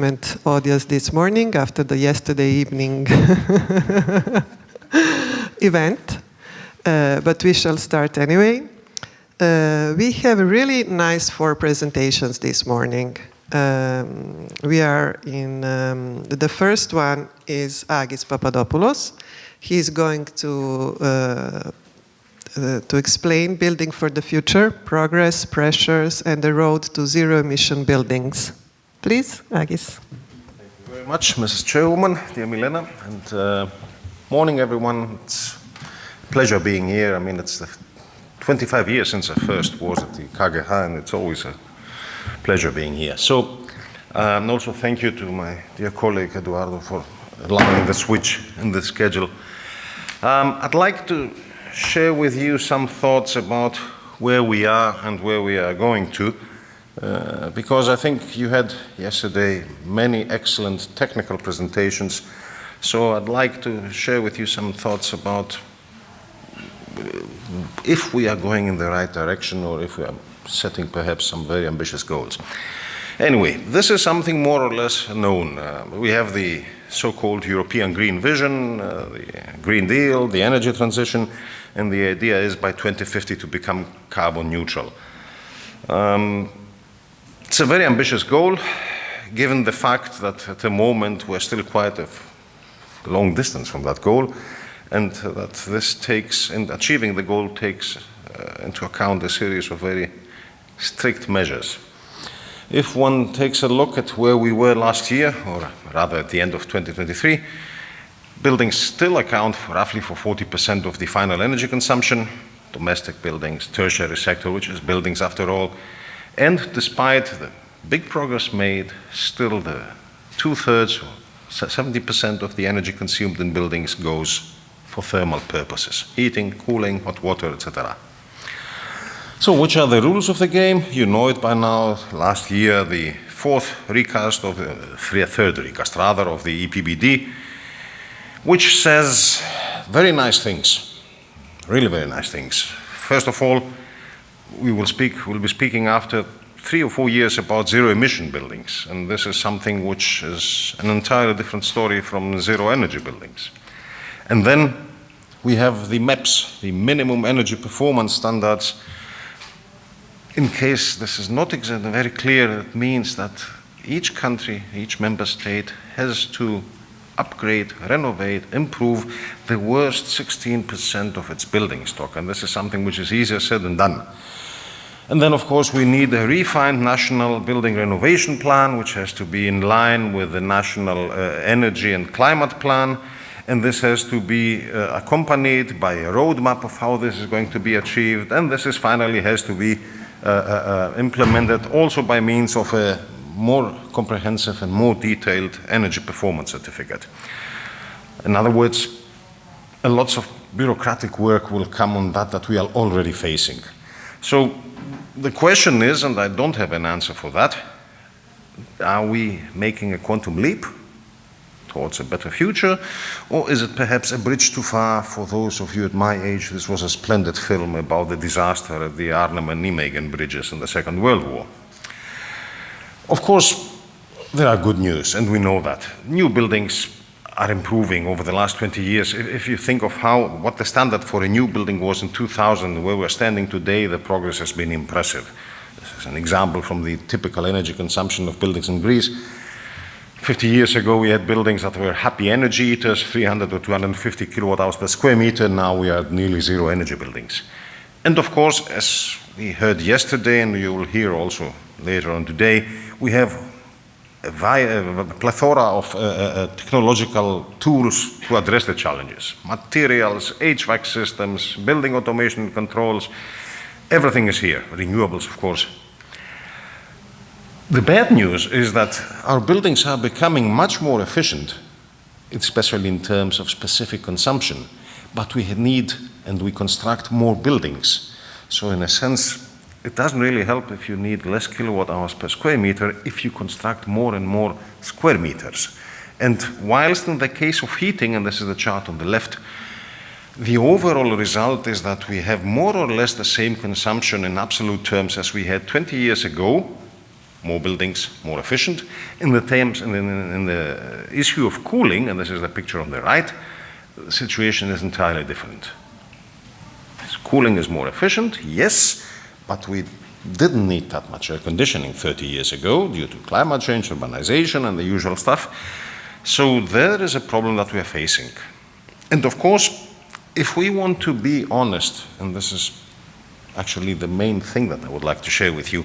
audience this morning after the yesterday evening event, but we shall start anyway. We have really nice 4 presentations this morning. We are in, the first one is Agis Papadopoulos. He's going to explain Building for the Future, Progress, Pressures, and the Road to Zero Emission Buildings. Please, Agis. Thank you very much, Mrs. Chairwoman, dear Milena, and morning, everyone. It's a pleasure being here. I mean, it's 25 years since I first was at the KGH, and it's always a pleasure being here. So, and also thank you to my dear colleague Eduardo for allowing the switch in the schedule. I'd like to share with you some thoughts about where we are and where we are going to, because I think you had yesterday many excellent technical presentations. So I'd like to share with you some thoughts about if we are going in the right direction or if we are setting perhaps some very ambitious goals. Anyway, this is something more or less known. We have the so-called European Green Vision, the Green Deal, the energy transition, and the idea is by 2050 to become carbon neutral. It's a very ambitious goal, given the fact that at the moment we're still quite a long distance from that goal, and that this takes, and achieving the goal takes into account a series of very strict measures. If one takes a look at where we were last year, or rather at the end of 2023, buildings still account for roughly for 40% of the final energy consumption, domestic buildings, tertiary sector, which is buildings after all. And despite the big progress made, still the 2/3 or 70% of the energy consumed in buildings goes for thermal purposes, heating, cooling, hot water, etc. So which are the rules of the game? You know it by now. Last year, the third recast of the EPBD, which says very nice things, really very nice things. First of all, we'll be speaking after 3 or 4 years about zero emission buildings, and this is something which is an entirely different story from zero energy buildings. And then we have the MEPS, the minimum energy performance standards. In case this is not exactly very clear, it means that each country, each member state has to upgrade, renovate, improve the worst 16% of its building stock. And this is something which is easier said than done. And then, of course, we need a refined national building renovation plan, which has to be in line with the national energy and climate plan. And this has to be accompanied by a roadmap of how this is going to be achieved. And this is finally has to be implemented also by means of a more comprehensive and more detailed energy performance certificate. In other words, a lot of bureaucratic work will come on that we are already facing. So the question is, and I don't have an answer for that, are we making a quantum leap towards a better future, or is it perhaps a bridge too far? For those of you at my age, this was a splendid film about the disaster at the Arnhem and Nijmegen bridges in the Second World War. Of course, there are good news, and we know that. New buildings are improving over the last 20 years. If you think of what the standard for a new building was in 2000, where we're standing today, the progress has been impressive. This is an example from the typical energy consumption of buildings in Greece. 50 years ago, we had buildings that were happy energy eaters, 300 or 250 kilowatt hours per square meter. Now we are at nearly zero energy buildings. And of course, as we heard yesterday, and you will hear also later on today, we have a plethora of technological tools to address the challenges. Materials, HVAC systems, building automation controls, everything is here. Renewables, of course. The bad news is that our buildings are becoming much more efficient, especially in terms of specific consumption, but we need and we construct more buildings. So in a sense, it doesn't really help if you need less kilowatt hours per square meter if you construct more and more square meters. And whilst in the case of heating, and this is the chart on the left, the overall result is that we have more or less the same consumption in absolute terms as we had 20 years ago, more buildings, more efficient. In the issue of cooling, and this is the picture on the right, the situation is entirely different. Cooling is more efficient, yes, but we didn't need that much air conditioning 30 years ago due to climate change, urbanization, and the usual stuff. So there is a problem that we are facing. And of course, if we want to be honest, and this is actually the main thing that I would like to share with you,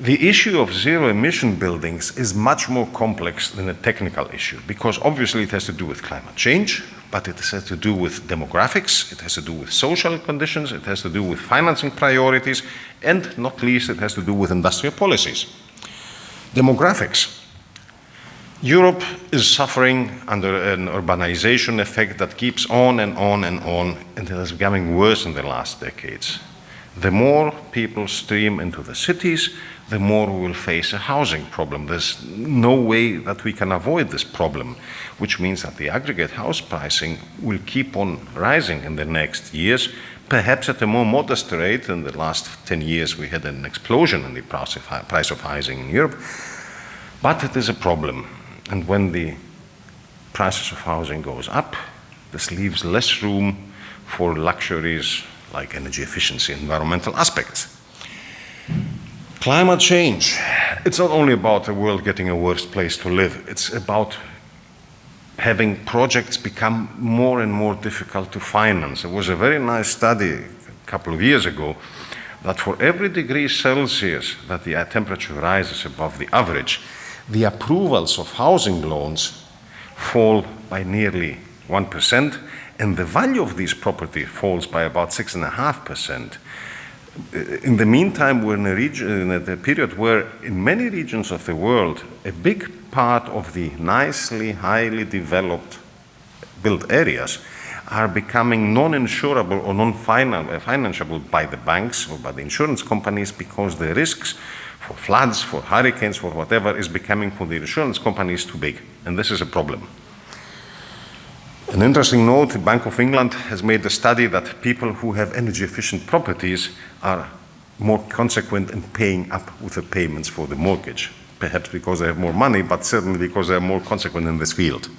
the issue of zero-emission buildings is much more complex than a technical issue, because obviously it has to do with climate change, but it has to do with demographics, it has to do with social conditions, it has to do with financing priorities, and not least, it has to do with industrial policies. Demographics. Europe is suffering under an urbanization effect that keeps on and on and on, and it is becoming worse in the last decades. The more people stream into the cities, the more we will face a housing problem. There's no way that we can avoid this problem, which means that the aggregate house pricing will keep on rising in the next years, perhaps at a more modest rate. In the last 10 years, we had an explosion in the price of housing in Europe, but it is a problem. And when the prices of housing goes up, this leaves less room for luxuries like energy efficiency and environmental aspects. Climate change. It's not only about the world getting a worse place to live, it's about having projects become more and more difficult to finance. There was a very nice study a couple of years ago that for every degree Celsius that the temperature rises above the average, the approvals of housing loans fall by nearly 1%, and the value of these properties falls by about 6.5%. In the meantime, we're in a period where in many regions of the world, a big part of the nicely, highly developed built areas are becoming non-insurable or non-financeable by the banks or by the insurance companies, because the risks for floods, for hurricanes, for whatever is becoming for the insurance companies too big. And this is a problem. An interesting note, the Bank of England has made a study that people who have energy efficient properties are more consequent in paying up with the payments for the mortgage. Perhaps because they have more money, but certainly because they are more consequent in this field.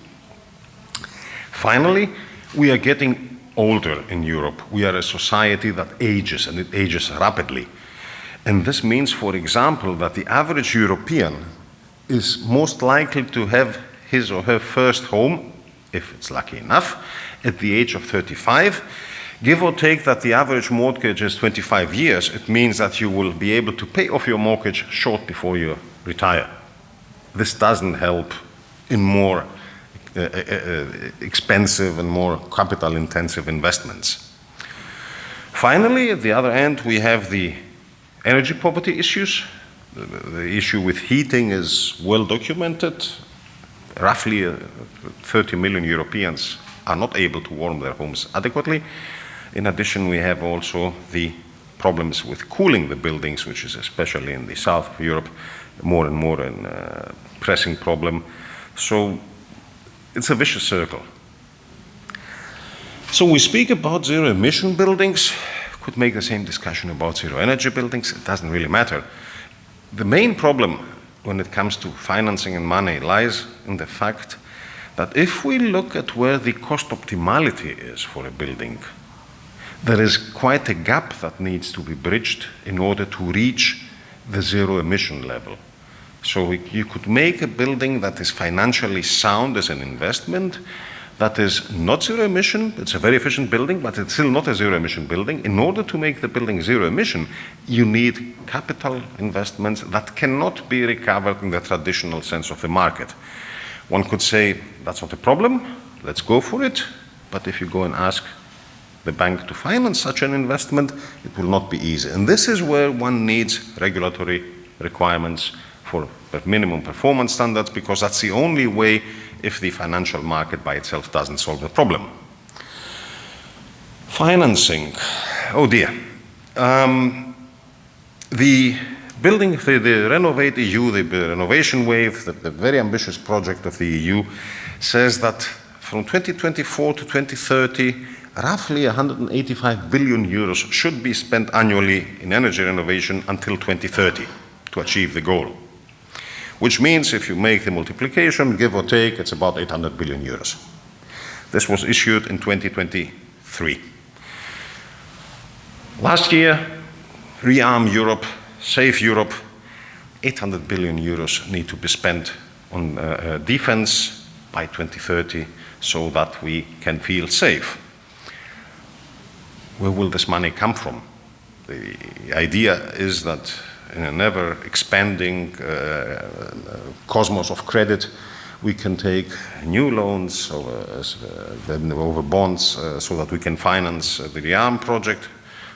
Finally, we are getting older in Europe. We are a society that ages, and it ages rapidly. And this means, for example, that the average European is most likely to have his or her first home, if it's lucky enough, at the age of 35. Give or take that the average mortgage is 25 years, it means that you will be able to pay off your mortgage short before you retire. This doesn't help in more expensive and more capital-intensive investments. Finally, at the other end, we have the energy poverty issues. The issue with heating is well documented. Roughly 30 million Europeans are not able to warm their homes adequately. In addition, we have also the problems with cooling the buildings, which is especially in the south of Europe, more and more a pressing problem. So it's a vicious circle. So we speak about zero-emission buildings. Could make the same discussion about zero-energy buildings. It doesn't really matter. The main problem when it comes to financing and money lies in the fact that if we look at where the cost optimality is for a building, there is quite a gap that needs to be bridged in order to reach the zero-emission level. So you could make a building that is financially sound as an investment, that is not zero-emission. It's a very efficient building, but it's still not a zero-emission building. In order to make the building zero-emission, you need capital investments that cannot be recovered in the traditional sense of the market. One could say, that's not a problem, let's go for it. But if you go and ask the bank to finance such an investment, it will not be easy. And this is where one needs regulatory requirements for minimum performance standards, because that's the only way if the financial market by itself doesn't solve the problem. Financing, oh dear. The building, the Renovate EU, the renovation wave, the very ambitious project of the EU, says that from 2024 to 2030, roughly 185 billion euros should be spent annually in energy renovation until 2030, to achieve the goal. Which means if you make the multiplication, give or take, it's about 800 billion euros. This was issued in 2023. Last year, rearm Europe, save Europe, 800 billion euros need to be spent on defense by 2030 so that we can feel safe. Where will this money come from? The idea is that in an ever-expanding cosmos of credit, we can take new loans over bonds so that we can finance the rearm project,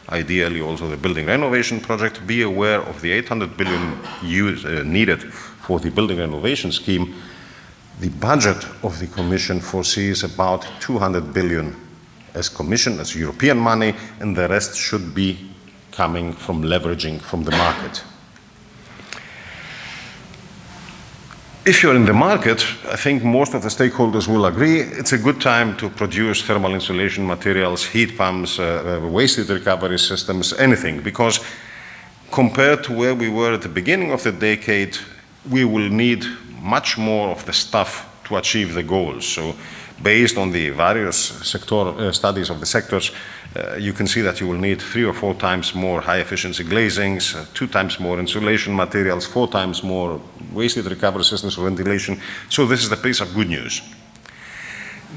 ideally also the building renovation project. Be aware of the 800 billion needed for the building renovation scheme. The budget of the Commission foresees about 200 billion as Commission, as European money, and the rest should be coming from leveraging from the market. If you're in the market, I think most of the stakeholders will agree, it's a good time to produce thermal insulation materials, heat pumps, waste heat recovery systems, anything, because compared to where we were at the beginning of the decade, we will need much more of the stuff to achieve the goals. So based on the various studies of the sectors, you can see that you will need 3 or 4 times more high efficiency glazings, 2 times more insulation materials, 4 times more waste heat recovery systems for ventilation. So this is the piece of good news.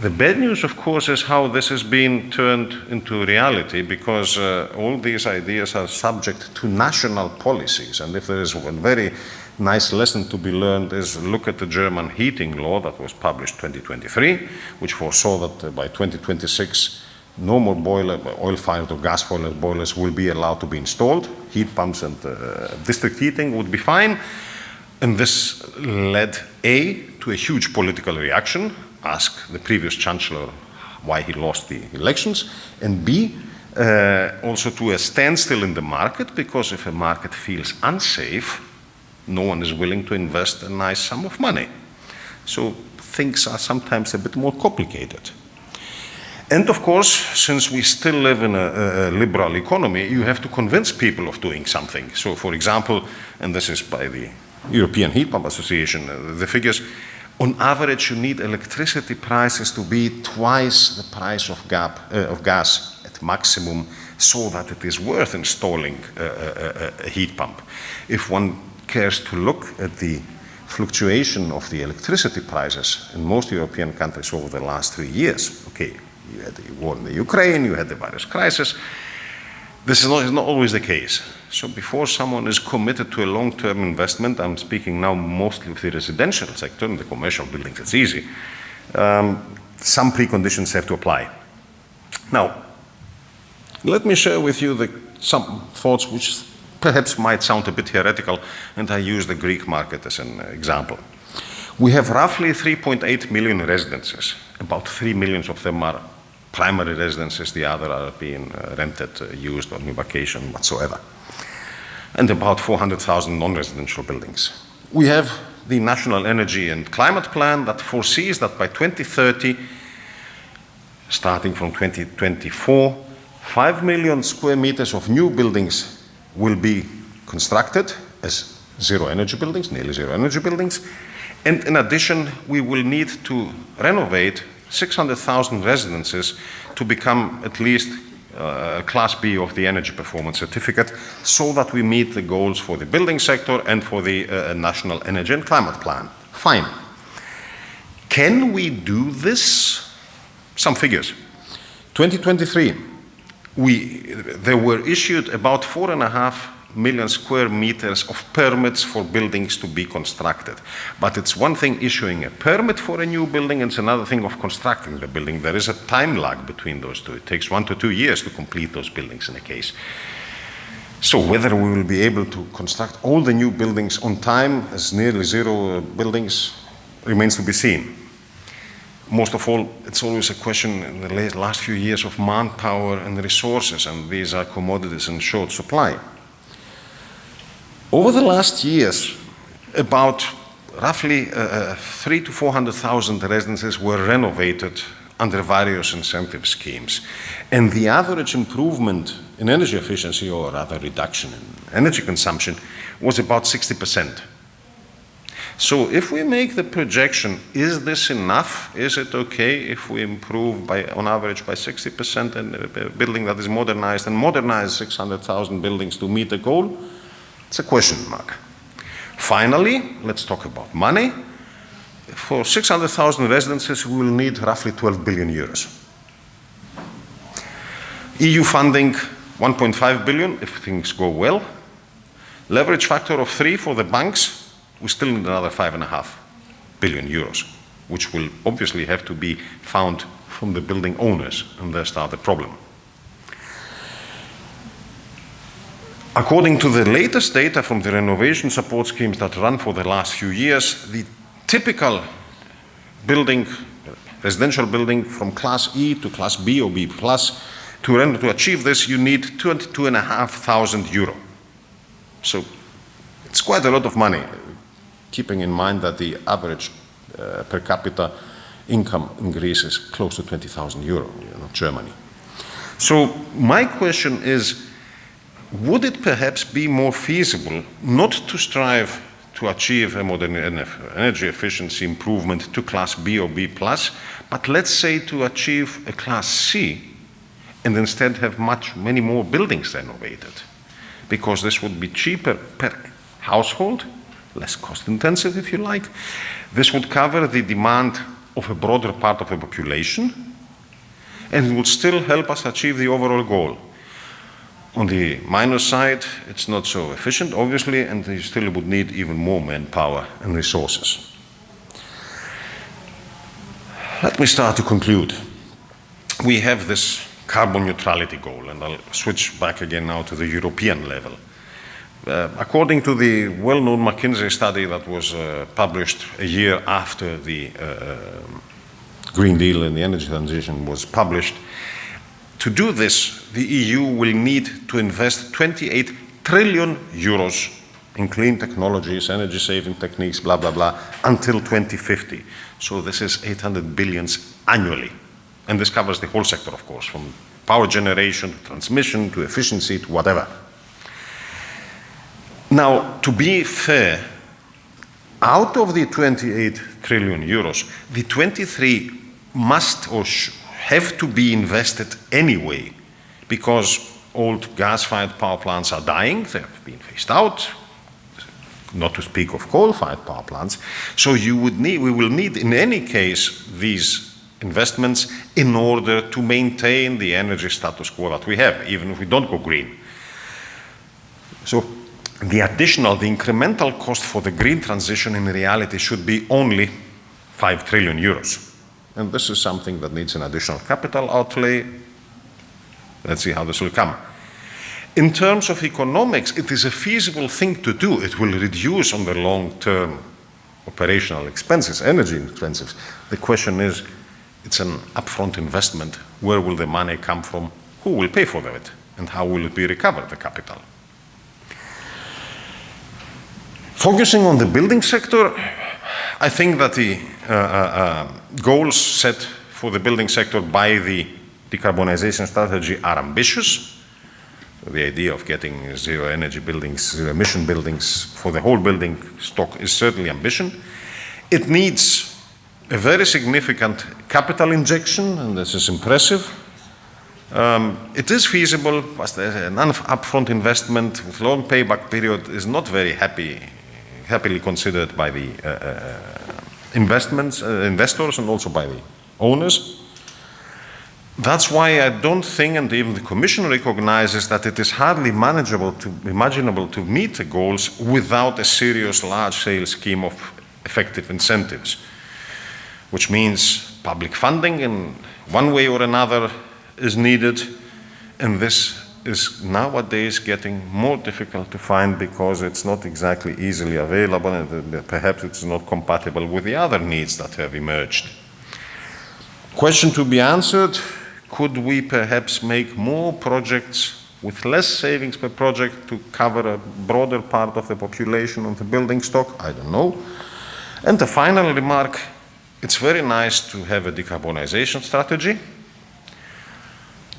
The bad news, of course, is how this has been turned into reality, because all these ideas are subject to national policies. And if there is one very nice lesson to be learned is look at the German heating law that was published 2023, which foresaw that by 2026, no more oil-fired or gas-fired boilers will be allowed to be installed. Heat pumps and district heating would be fine. And this led, A, to a huge political reaction. Ask the previous chancellor why he lost the elections. And B, also to a standstill in the market, because if a market feels unsafe, no one is willing to invest a nice sum of money. So things are sometimes a bit more complicated. And of course, since we still live in a liberal economy, you have to convince people of doing something. So for example, and this is by the European Heat Pump Association, the figures, on average you need electricity prices to be twice the price of gas at maximum, so that it is worth installing a heat pump. If one cares to look at the fluctuation of the electricity prices in most European countries over the last 3 years, okay, you had the war in the Ukraine, you had the virus crisis. This is not always the case. So before someone is committed to a long-term investment, I'm speaking now mostly of the residential sector, in the commercial buildings it's easy, some preconditions have to apply. Now, let me share with you some thoughts which perhaps might sound a bit heretical, and I use the Greek market as an example. We have roughly 3.8 million residences. About 3 million of them are primary residences, the other are being rented, used on vacation, whatsoever. And about 400,000 non-residential buildings. We have the National Energy and Climate Plan that foresees that by 2030, starting from 2024, 5 million square meters of new buildings will be constructed as zero energy buildings, nearly zero energy buildings. And in addition, we will need to renovate 600,000 residences to become at least Class B of the Energy Performance Certificate, so that we meet the goals for the building sector and for the National Energy and Climate Plan. Fine. Can we do this? Some figures. 2023, there were issued about 4.5 million square meters of permits for buildings to be constructed. But it's one thing issuing a permit for a new building, and it's another thing of constructing the building. There is a time lag between those two. It takes 1 to 2 years to complete those buildings in a case. So whether we will be able to construct all the new buildings on time as nearly zero buildings remains to be seen. Most of all, it's always a question in the last few years of manpower and resources, and these are commodities in short supply. Over the last years, about roughly 300,000 to 400,000 residences were renovated under various incentive schemes. And the average improvement in energy efficiency, or rather reduction in energy consumption, was about 60%. So if we make the projection, is this enough? Is it okay if we improve on average by 60% in a building that is modernized, and modernize 600,000 buildings to meet the goal? It's a question mark. Finally, let's talk about money. For 600,000 residences, we will need roughly 12 billion euros. EU funding, 1.5 billion if things go well. Leverage factor of 3 for the banks, we still need another 5.5 billion euros, which will obviously have to be found from the building owners, and there starts the problem. According to the latest data from the renovation support schemes that run for the last few years, the typical building, residential building from class E to class B or B plus, to achieve this, you need 22,500 euro. So it's quite a lot of money, keeping in mind that the average per capita income in Greece is close to 20,000 euro, Germany. So my question is, would it perhaps be more feasible not to strive to achieve a modern energy efficiency improvement to class B or B plus, but let's say to achieve a class C and instead have many more buildings renovated? Because this would be cheaper per household, less cost intensive if you like. This would cover the demand of a broader part of the population, and it would still help us achieve the overall goal. On the minus side, it's not so efficient, obviously, and you still would need even more manpower and resources. Let me start to conclude. We have this carbon neutrality goal, and I'll switch back again now to the European level. According to the well-known McKinsey study that was published a year after the Green Deal and the energy transition was published, to do this, the EU will need to invest 28 trillion euros in clean technologies, energy-saving techniques, blah, blah, blah, until 2050. So this is 800 billions annually. And this covers the whole sector, of course, from power generation, to transmission, to efficiency, to whatever. Now, to be fair, out of the 28 trillion euros, the 23 must or have to be invested anyway, because old gas-fired power plants are dying, they have been phased out, not to speak of coal-fired power plants. So we will need in any case these investments in order to maintain the energy status quo that we have, even if we don't go green. So the incremental cost for the green transition in reality should be only 5 trillion euros. And this is something that needs an additional capital outlay. Let's see how this will come. In terms of economics, it is a feasible thing to do. It will reduce on the long-term operational expenses, energy expenses. The question is, it's an upfront investment. Where will the money come from? Who will pay for it? And how will it be recovered, the capital? Focusing on the building sector, I think that the goals set for the building sector by the decarbonization strategy are ambitious. The idea of getting zero energy buildings, zero emission buildings for the whole building stock is certainly ambitious. It needs a very significant capital injection, and this is impressive. It is feasible, but an upfront investment with long payback period is not very happily considered by the investors and also by the owners. That's why I don't think, and even the Commission recognizes, that it is hardly imaginable to meet the goals without a serious large-scale scheme of effective incentives, which means public funding in one way or another is needed, and this is nowadays getting more difficult to find because it's not exactly easily available, and perhaps it's not compatible with the other needs that have emerged. Question to be answered: could we perhaps make more projects with less savings per project to cover a broader part of the population of the building stock? I don't know. And the final remark: it's very nice to have a decarbonization strategy,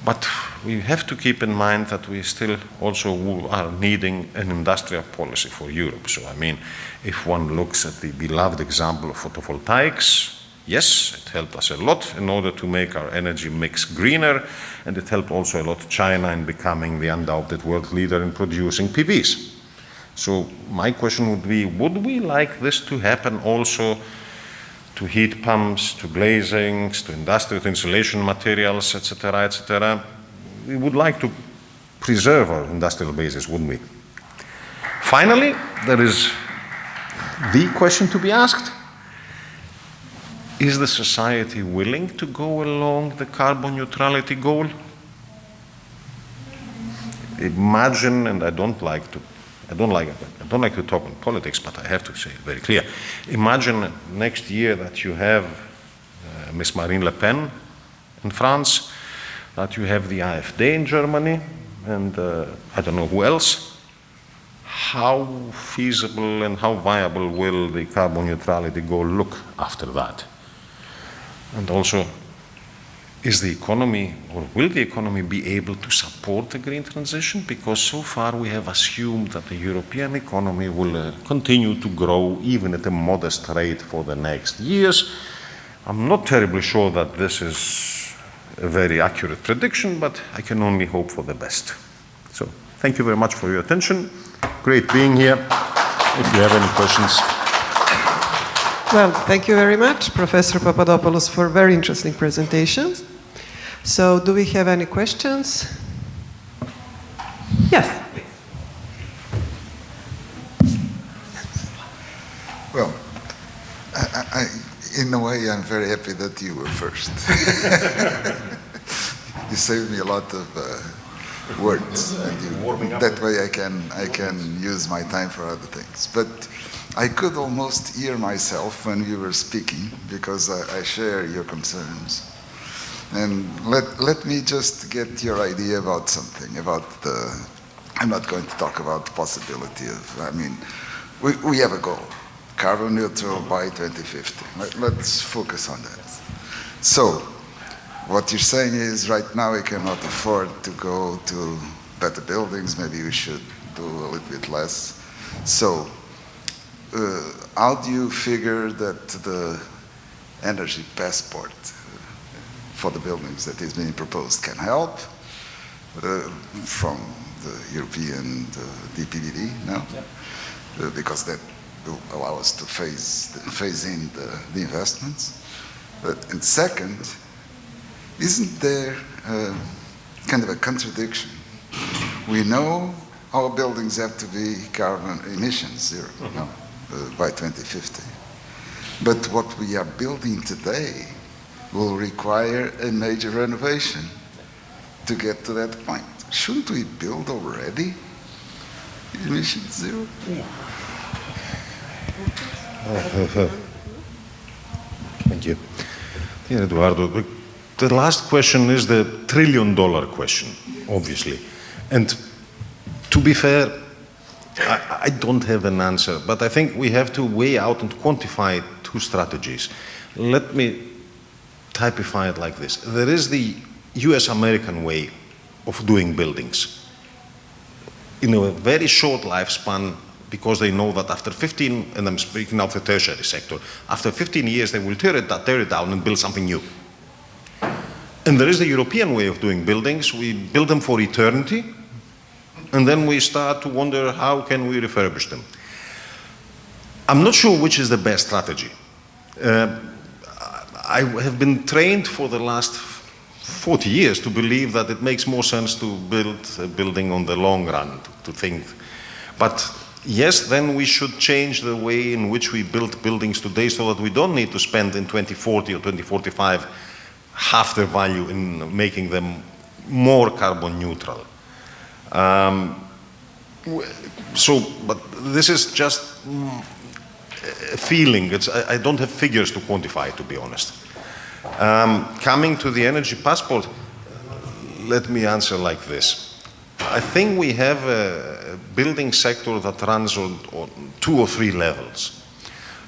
but we have to keep in mind that we still also are needing an industrial policy for Europe. So, I mean, if one looks at the beloved example of photovoltaics, yes, it helped us a lot in order to make our energy mix greener, and it helped also a lot China in becoming the undoubted world leader in producing PVs. So my question would be, would we like this to happen also to heat pumps, to glazings, to industrial insulation materials, etc., etc.? We would like to preserve our industrial bases, wouldn't we? Finally, there is the question to be asked. Is the society willing to go along the carbon neutrality goal? Imagine, and I don't like to talk in politics, but I have to say it very clear. Imagine next year that you have Miss Marine Le Pen in France, that you have the AfD in Germany, and I don't know who else. How feasible and how viable will the carbon neutrality goal look after that? And also, is the economy, or will the economy be able to support the green transition? Because so far we have assumed that the European economy will continue to grow even at a modest rate for the next years. I'm not terribly sure that this is a very accurate prediction, but I can only hope for the best. So, thank you very much for your attention. Great being here. If you have any questions. Well, thank you very much, Professor Papadopoulos, for very interesting presentations. So, do we have any questions? Yes. Well, in a way, I'm very happy that you were first. You saved me a lot of words, and that way I can use my time for other things. But I could almost hear myself when you were speaking, because I share your concerns. And let me just get your idea about something, I'm not going to talk about the possibility of, I mean, we have a goal, carbon neutral by 2050. Let's focus on that. So, what you're saying is right now we cannot afford to go to better buildings, maybe we should do a little bit less. So, how do you figure that the energy passport for the buildings that is being proposed can help from the European DPDD, no? Yeah. Because that will allow us to phase in the investments. And second, isn't there kind of a contradiction? We know our buildings have to be carbon emissions zero, no? By 2050. But what we are building today will require a major renovation to get to that point. Shouldn't we build already emission zero? Thank you. Yeah, Eduardo, the last question is the $1 trillion question, obviously. And to be fair, I don't have an answer, but I think we have to weigh out and quantify two strategies. Let me typify it like this. There is the US-American way of doing buildings. In a very short lifespan, because they know that after 15, and I'm speaking now of the tertiary sector, after 15 years they will tear it down and build something new. And there is the European way of doing buildings. We build them for eternity, and then we start to wonder how can we refurbish them. I'm not sure which is the best strategy. I have been trained for the last 40 years to believe that it makes more sense to build a building on the long run, to think. But yes, then we should change the way in which we build buildings today so that we don't need to spend in 2040 or 2045 half their value in making them more carbon neutral. But this is just a feeling. I don't have figures to quantify, to be honest. Coming to the energy passport, let me answer like this. I think we have a building sector that runs on 2 or 3 levels.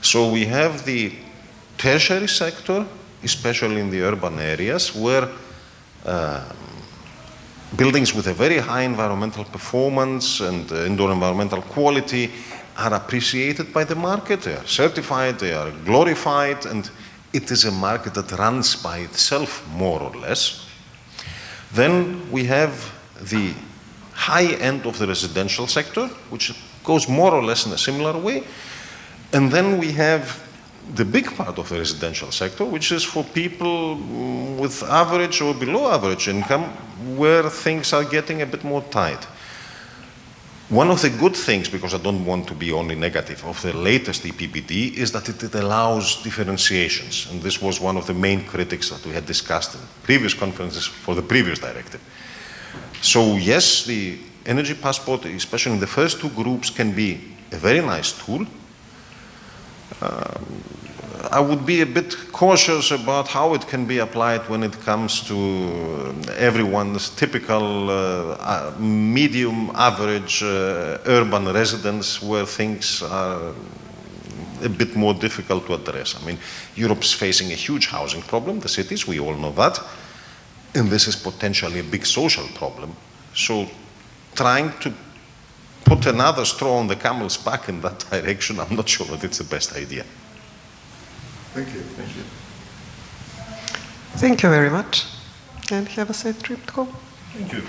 So we have the tertiary sector, especially in the urban areas where buildings with a very high environmental performance and indoor environmental quality are appreciated by the market, they are certified, they are glorified, and it is a market that runs by itself more or less. Then we have the high end of the residential sector, which goes more or less in a similar way. And then we have the big part of the residential sector, which is for people with average or below average income, where things are getting a bit more tight. One of the good things, because I don't want to be only negative, of the latest EPBD is that it allows differentiations. And this was one of the main critics that we had discussed in previous conferences for the previous directive. So yes, the energy passport, especially in the first two groups, can be a very nice tool. I would be a bit cautious about how it can be applied when it comes to everyone's typical medium average urban residence, where things are a bit more difficult to address. I mean, Europe's facing a huge housing problem, the cities, we all know that, and this is potentially a big social problem. So trying to put another straw on the camel's back in that direction, I'm not sure that it's the best idea. Thank you. Thank you. Thank you very much. And have a safe trip home. Thank you.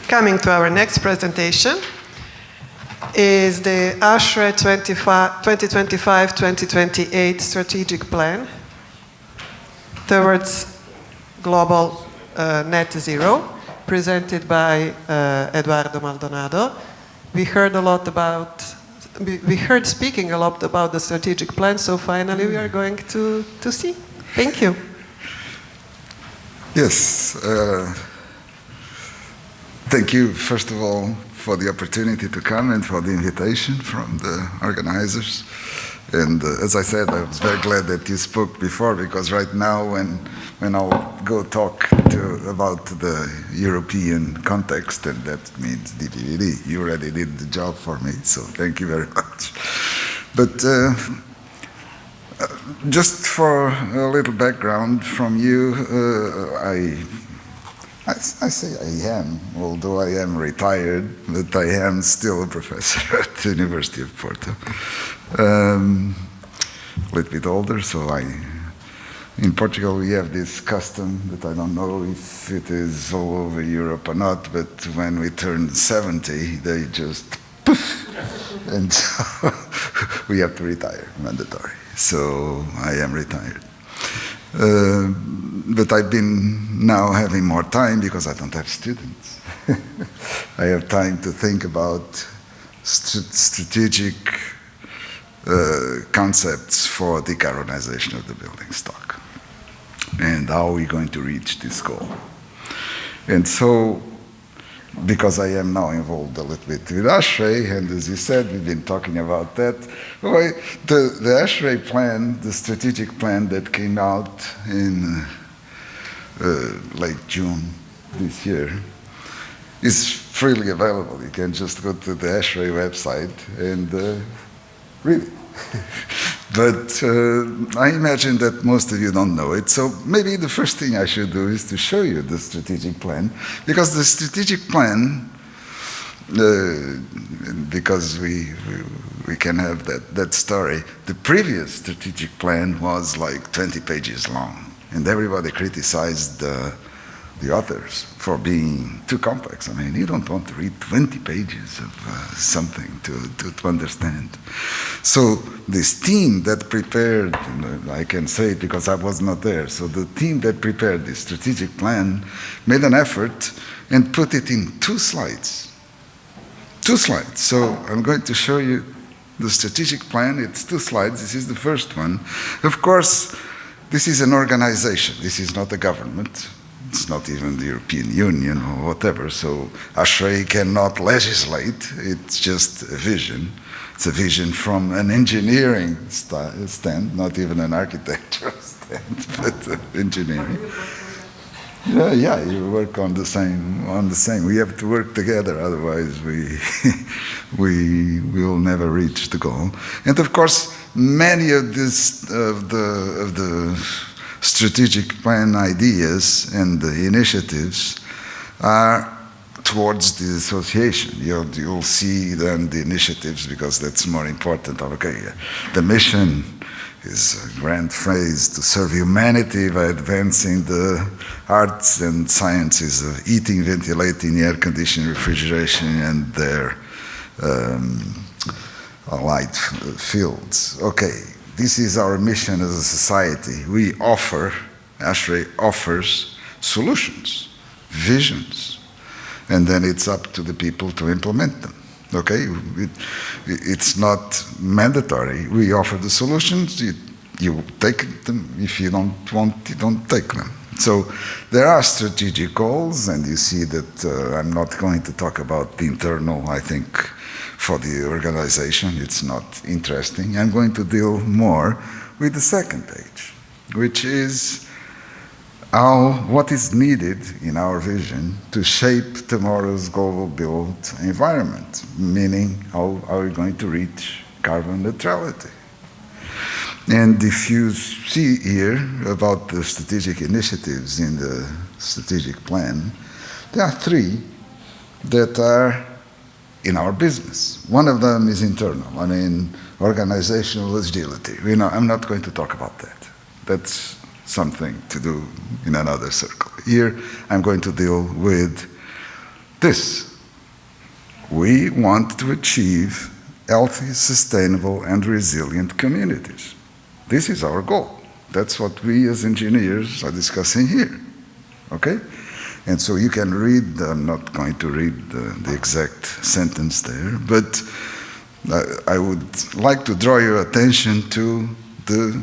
Coming to our next presentation is the ASHRAE 2025-2028 strategic plan towards global net zero, presented by Eduardo Maldonado. We heard speaking a lot about the strategic plan, so finally we are going to see. Thank you. Yes. Thank you, first of all, for the opportunity to come and for the invitation from the organizers. And as I said, I was very glad that you spoke before, because right now when I'll go talk about the European context, and that means DPVD, you already did the job for me, so thank you very much. But just for a little background from you, I say I am, although I am retired, but I am still a professor at the University of Porto. A little bit older, so in Portugal we have this custom that I don't know if it is all over Europe or not, but when we turn 70, they just poof, and so we have to retire, mandatory. So I am retired. But I've been now having more time because I don't have students. I have time to think about strategic concepts for decarbonization of the building stock and how are we going to reach this goal. And so, because I am now involved a little bit with ASHRAE, and as you said, we've been talking about that. Well, the ASHRAE plan, the strategic plan that came out in late June this year, is freely available. You can just go to the ASHRAE website and read it. But I imagine that most of you don't know it, so maybe the first thing I should do is to show you the strategic plan, because the strategic plan, because we can have that story, the previous strategic plan was like 20 pages long, and everybody criticized the authors for being too complex. I mean, you don't want to read 20 pages of something to understand. So this team that prepared, I can say it because I was not there, so the team that prepared this strategic plan made an effort and put it in 2 slides. 2 slides. So I'm going to show you the strategic plan. It's 2 slides. This is the first one. Of course, this is an organization. This is not a government. It's not even the European Union or whatever, so ASHRAE cannot legislate, it's just a vision. It's a vision from an engineering stand, not even an architectural stand, but engineering. Yeah, you work on the same. We have to work together, otherwise we will never reach the goal. And of course, many of the strategic plan ideas and the initiatives are towards the association. You'll see then the initiatives, because that's more important. Okay, the mission is a grand phrase: to serve humanity by advancing the arts and sciences of heating, ventilating, air conditioning, refrigeration, and their allied fields. Okay, this is our mission as a society. We offer, ASHRAE offers solutions, visions, and then it's up to the people to implement them. Okay, it's not mandatory. We offer the solutions, you take them. If you don't want, you don't take them. So there are strategic goals, and you see that I'm not going to talk about the internal, I think, for the organization. It's not interesting. I'm going to deal more with the second page, which is what is needed in our vision to shape tomorrow's global built environment, meaning how are we going to reach carbon neutrality. And if you see here about the strategic initiatives in the strategic plan, there are three that are in our business. One of them is internal, I mean organizational agility. I'm not going to talk about that. That's something to do in another circle. Here, I'm going to deal with this. We want to achieve healthy, sustainable, and resilient communities. This is our goal. That's what we as engineers are discussing here, okay? And so you can read, I'm not going to read the exact sentence there, but I would like to draw your attention to the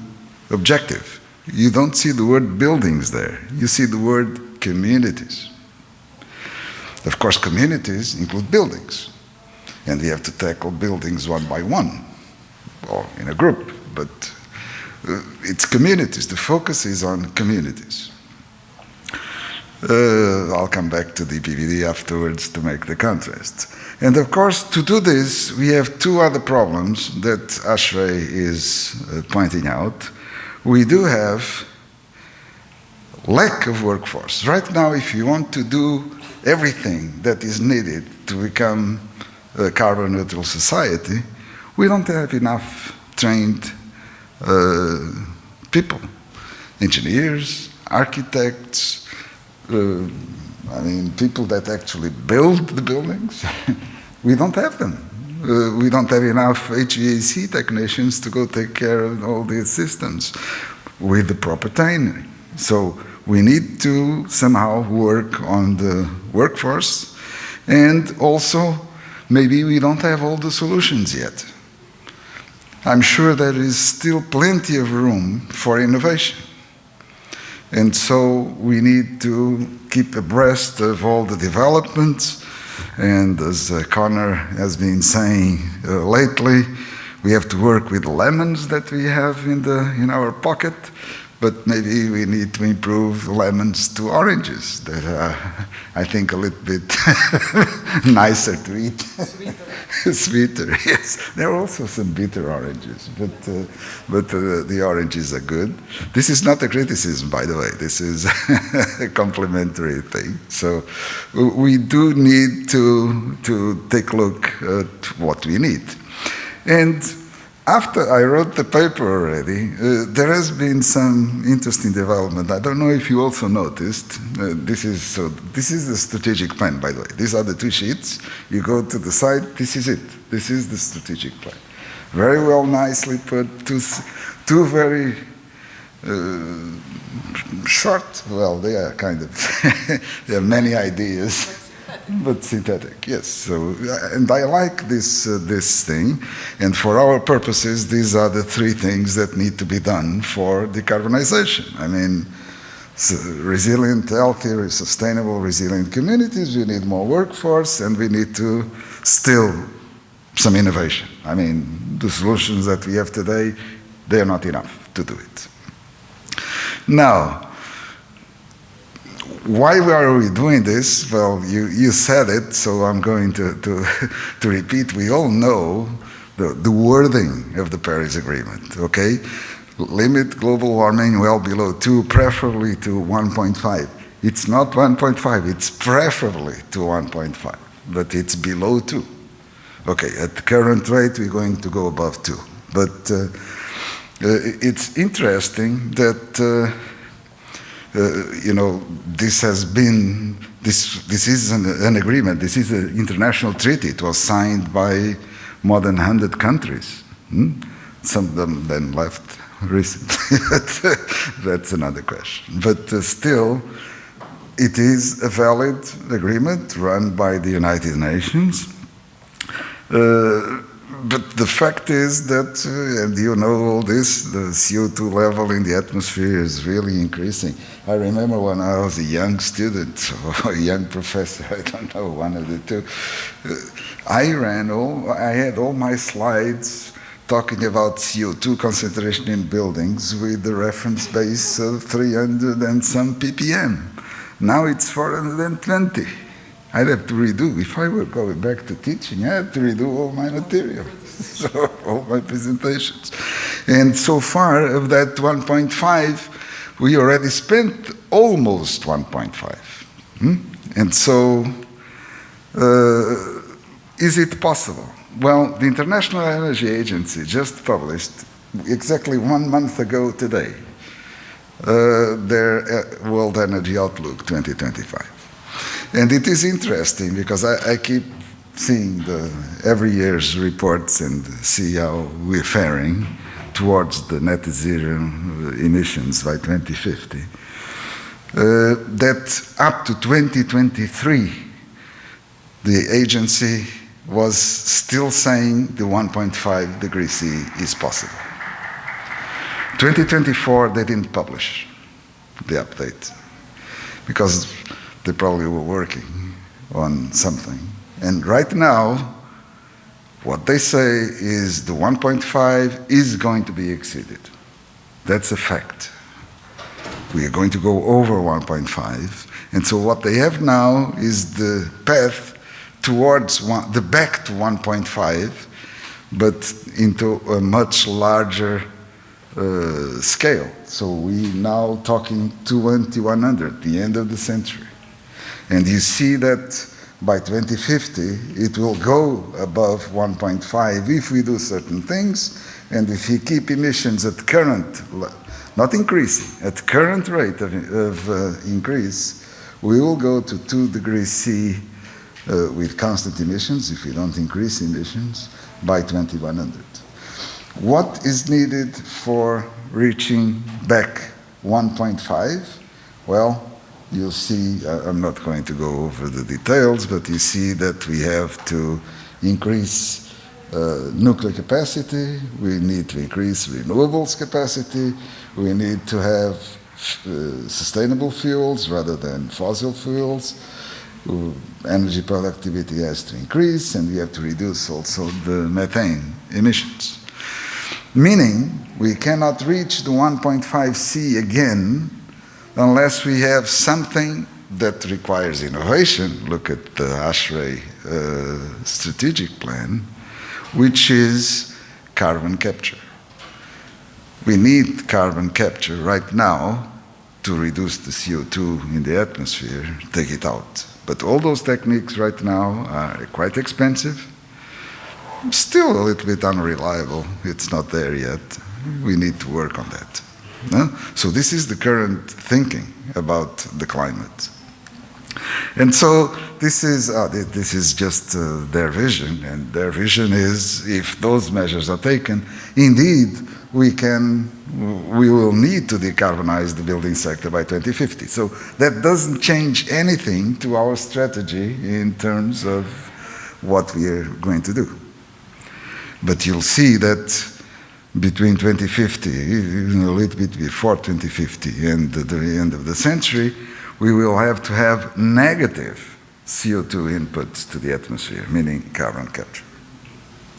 objective. You don't see the word buildings there. You see the word communities. Of course, communities include buildings. And we have to tackle buildings one by one, or in a group. But it's communities. The focus is on communities. I'll come back to the PVD afterwards to make the contrast. And of course, to do this, we have two other problems that ASHRAE is pointing out. We do have lack of workforce. Right now, if you want to do everything that is needed to become a carbon neutral society, we don't have enough trained people, engineers, architects, people that actually build the buildings. We don't have them. We don't have enough HVAC technicians to go take care of all these systems with the proper training. So we need to somehow work on the workforce, and also maybe we don't have all the solutions yet. I'm sure there is still plenty of room for innovation. And so we need to keep abreast of all the developments. And as Connor has been saying lately, we have to work with lemons that we have in our pocket, but maybe we need to improve lemons to oranges that are, I think, a little bit nicer to eat. Sweeter, yes. There are also some bitter oranges, but the oranges are good. This is not a criticism, by the way. This is a complimentary thing. So we do need to take a look at what we need. And after I wrote the paper already, there has been some interesting development. I don't know if you also noticed. This is the strategic plan, by the way. These are the two sheets. You go to the side. This is it. This is the strategic plan. Very well, nicely put. Two very short. Well, they are kind of. There are many ideas. But synthetic, yes. So, and I like this thing. And for our purposes, these are the three things that need to be done for decarbonization. I mean, resilient, healthy, sustainable, resilient communities. We need more workforce, and we need to still some innovation. I mean, the solutions that we have today, they are not enough to do it. Now, why are we doing this? Well, you said it, so I'm going to repeat. We all know the wording of the Paris Agreement, okay? Limit global warming well below 2, preferably to 1.5. It's not 1.5, it's preferably to 1.5, but it's below 2. Okay, at the current rate, we're going to go above 2. But it's interesting that this has been, this is an agreement, this is an international treaty. It was signed by more than 100 countries. Some of them then left recently, that's another question. But still, it is a valid agreement run by the United Nations. But the fact is that, and you know all this, the CO2 level in the atmosphere is really increasing. I remember when I was a young student, or a young professor, I don't know, one of the two, I had all my slides talking about CO2 concentration in buildings with the reference base of 300 and some ppm. Now it's 420. I'd have to redo, if I were going back to teaching, I have to redo all my material, so all my presentations. And so far, of that 1.5, we already spent almost 1.5. And so, is it possible? Well, the International Energy Agency just published, exactly 1 month ago today, their World Energy Outlook 2025. And it is interesting because I keep seeing every year's reports and see how we're faring towards the net zero emissions by 2050. That up to 2023, the agency was still saying the 1.5 degrees C is possible. 2024, they didn't publish the update because they probably were working on something. And right now, what they say is the 1.5 is going to be exceeded. That's a fact. We are going to go over 1.5. And so what they have now is the path towards the back to 1.5, but into a much larger scale. So we now talking 2100, the end of the century. And you see that by 2050, it will go above 1.5 if we do certain things, and if we keep emissions at current, not increasing, at current rate of increase, we will go to 2 degrees C with constant emissions, if we don't increase emissions, by 2100. What is needed for reaching back 1.5? Well, you'll see, I'm not going to go over the details, but you see that we have to increase nuclear capacity, we need to increase renewables capacity, we need to have sustainable fuels rather than fossil fuels, energy productivity has to increase, and we have to reduce also the methane emissions. Meaning, we cannot reach the 1.5 C again unless we have something that requires innovation. Look at the ASHRAE strategic plan, which is carbon capture. We need carbon capture right now to reduce the CO2 in the atmosphere, take it out. But all those techniques right now are quite expensive, still a little bit unreliable. It's not there yet. We need to work on that. No? So this is the current thinking about the climate. And so this is just their vision, and their vision is, if those measures are taken, indeed we will need to decarbonize the building sector by 2050. So that doesn't change anything to our strategy in terms of what we are going to do. But you'll see that between 2050, even a little bit before 2050 and the end of the century, we will have to have negative CO2 inputs to the atmosphere, meaning carbon capture.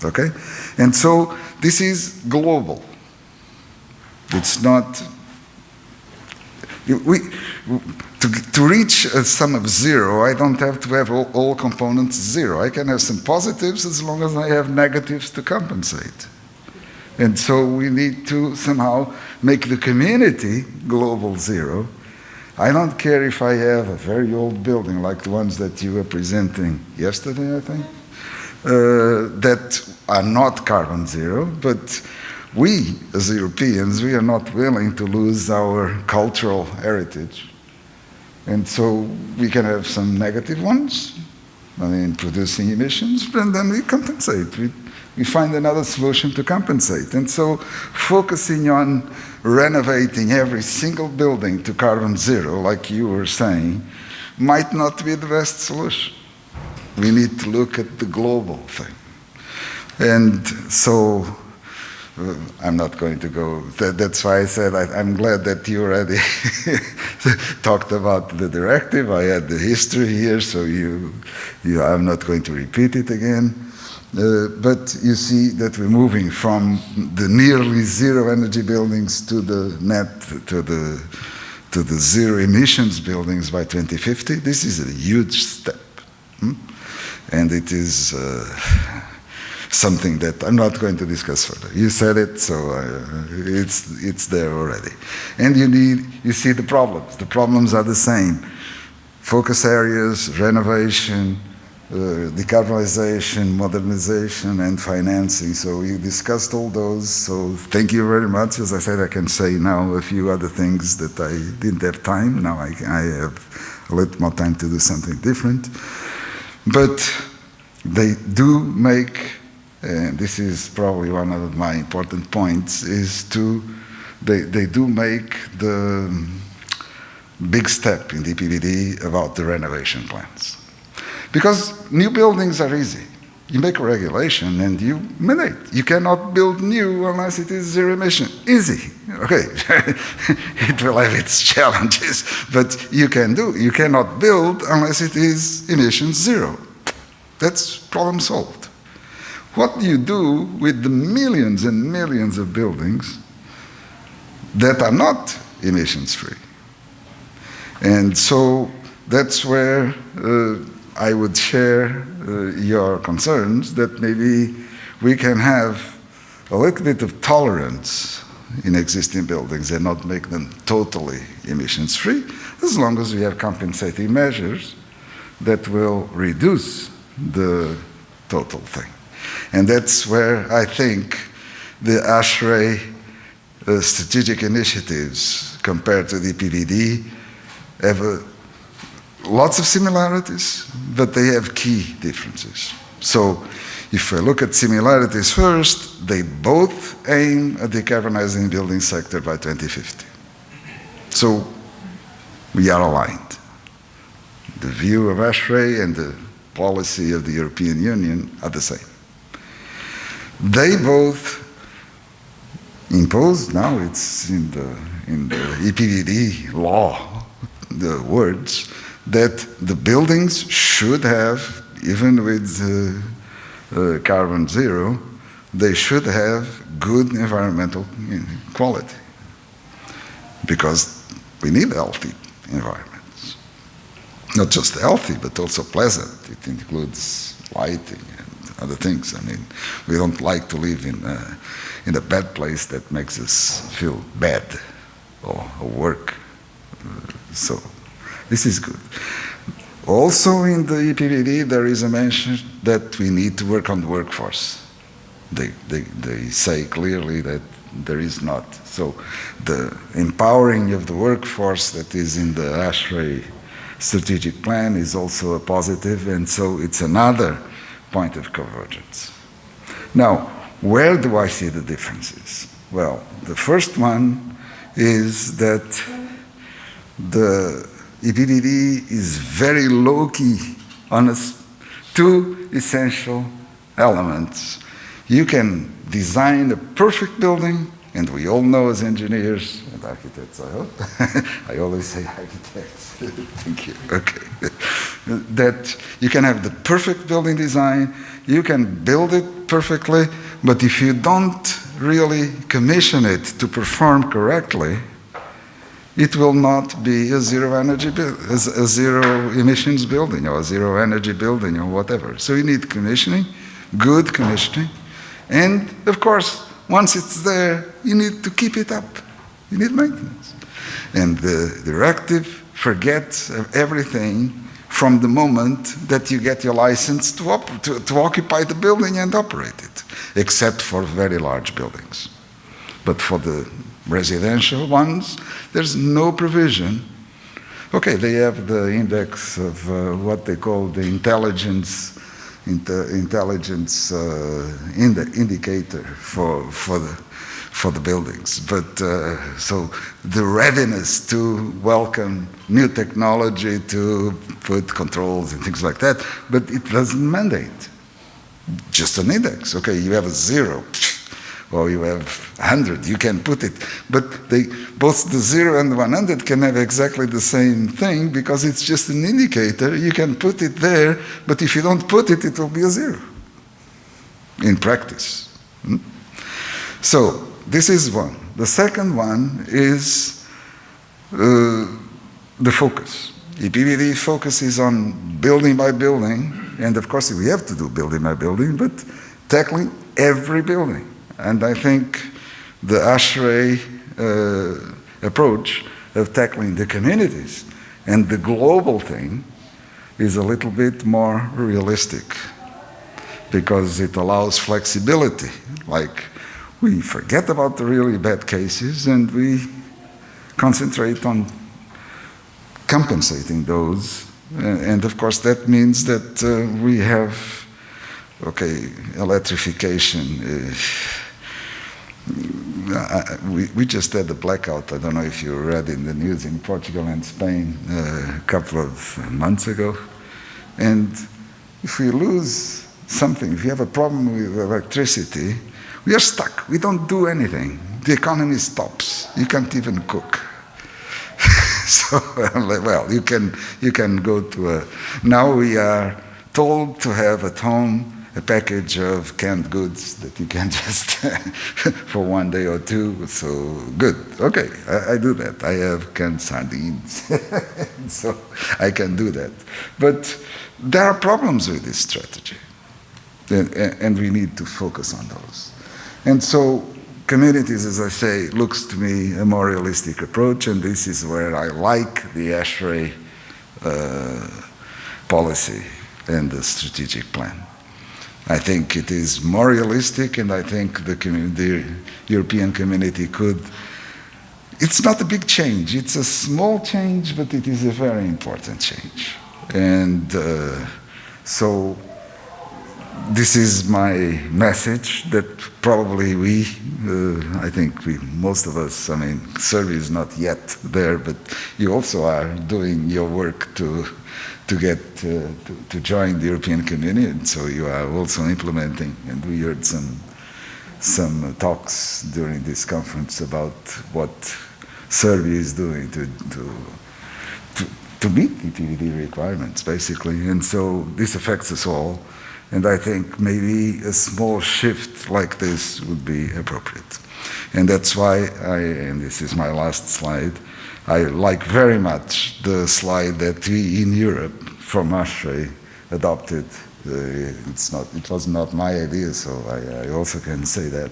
Okay? And so this is global. It's not, To reach a sum of zero, I don't have to have all components zero. I can have some positives as long as I have negatives to compensate. And so we need to somehow make the community global zero. I don't care if I have a very old building like the ones that you were presenting yesterday, I think, that are not carbon zero, but we, as Europeans, we are not willing to lose our cultural heritage. And so we can have some negative ones, producing emissions, and then we compensate. We find another solution to compensate. And so focusing on renovating every single building to carbon zero, like you were saying, might not be the best solution. We need to look at the global thing. And so I'm not going to go, that's why I said I'm glad that you already talked about the directive. I had the history here, so I'm not going to repeat it again. But you see that we're moving from the nearly zero energy buildings to the zero emissions buildings by 2050. This is a huge step. And it is something that I'm not going to discuss further. You said it, so it's there already. And you see the problems. The problems are the same. Focus areas, renovation, decarbonization, modernization, and financing. So we discussed all those. So thank you very much. As I said, I can say now a few other things that I didn't have time. Now I have a little more time to do something different. But they do make, and this is probably one of my important points, they do make the big step in DPVD about the renovation plans. Because new buildings are easy. You make a regulation and you mandate. You cannot build new unless it is zero emission. Easy. Okay. It will have its challenges, but you can do. You cannot build unless it is emission zero. That's problem solved. What do you do with the millions and millions of buildings that are not emissions free? And so that's where I would share your concerns that maybe we can have a little bit of tolerance in existing buildings and not make them totally emissions free, as long as we have compensating measures that will reduce the total thing. And that's where I think the ASHRAE strategic initiatives compared to the PVD have lots of similarities, but they have key differences. So if I look at similarities first, they both aim at decarbonizing the building sector by 2050. So we are aligned. The view of ASHRAE and the policy of the European Union are the same. They both impose, now it's in the EPDD law, the words, that the buildings should have, even with carbon zero, they should have good environmental quality. Because we need healthy environments. Not just healthy, but also pleasant. It includes lighting and other things. I mean, we don't like to live in a bad place that makes us feel bad or work. So this is good. Also in the EPVD, there is a mention that we need to work on the workforce. They say clearly that there is not. So the empowering of the workforce that is in the ASHRAE strategic plan is also a positive, and so it's another point of convergence. Now, where do I see the differences? Well, the first one is that the EPVD is very low-key on two essential elements. You can design a perfect building, and we all know as engineers and architects, I hope. I always say architects. Thank you. Okay. That you can have the perfect building design, you can build it perfectly, but if you don't really commission it to perform correctly, it will not be a zero energy, a zero emissions building or a zero energy building or whatever. So you need commissioning, good commissioning, and of course, once it's there, you need to keep it up. You need maintenance. And the directive forgets everything from the moment that you get your license to occupy the building and operate it, except for very large buildings. But for the residential ones, there's no provision. Okay, they have the index of what they call the intelligence indicator for the buildings. But so the readiness to welcome new technology, to put controls and things like that, but it doesn't mandate. Just an index. Okay, you have a 0 or you have 100, you can put it. But both the 0 and the 100 can have exactly the same thing because it's just an indicator. You can put it there, but if you don't put it, it will be a 0 in practice. So this is one. The second one is the focus. EPBD focuses on building by building, and of course we have to do building by building, but tackling every building. And I think the ASHRAE approach of tackling the communities and the global thing is a little bit more realistic because it allows flexibility. Like we forget about the really bad cases and we concentrate on compensating those. And of course that means that we have, okay, electrification. We just had a blackout, I don't know if you read in the news, in Portugal and Spain a couple of months ago. And if we lose something, if you have a problem with electricity, we are stuck. We don't do anything. The economy stops. You can't even cook. So, well, you can go to a... Now we are told to have at home a package of canned goods that you can just for one day or two. So good. Okay, I do that. I have canned sardines, so I can do that. But there are problems with this strategy, and we need to focus on those. And so communities, as I say, looks to me a more realistic approach, and this is where I like the ASHRAE policy and the strategic plan. I think it is more realistic, and I think the European community could. It's not a big change. It's a small change, but it is a very important change. And so this is my message that probably I think most of us, I mean, Serbia is not yet there, but you also are doing your work to get to join the European Community, and so you are also implementing. And we heard some talks during this conference about what Serbia is doing to meet EPBD requirements, basically. And so this affects us all. And I think maybe a small shift like this would be appropriate. And that's why and this is my last slide, I like very much the slide that we in Europe from ASHRAE adopted. It was not my idea, so I also can say that.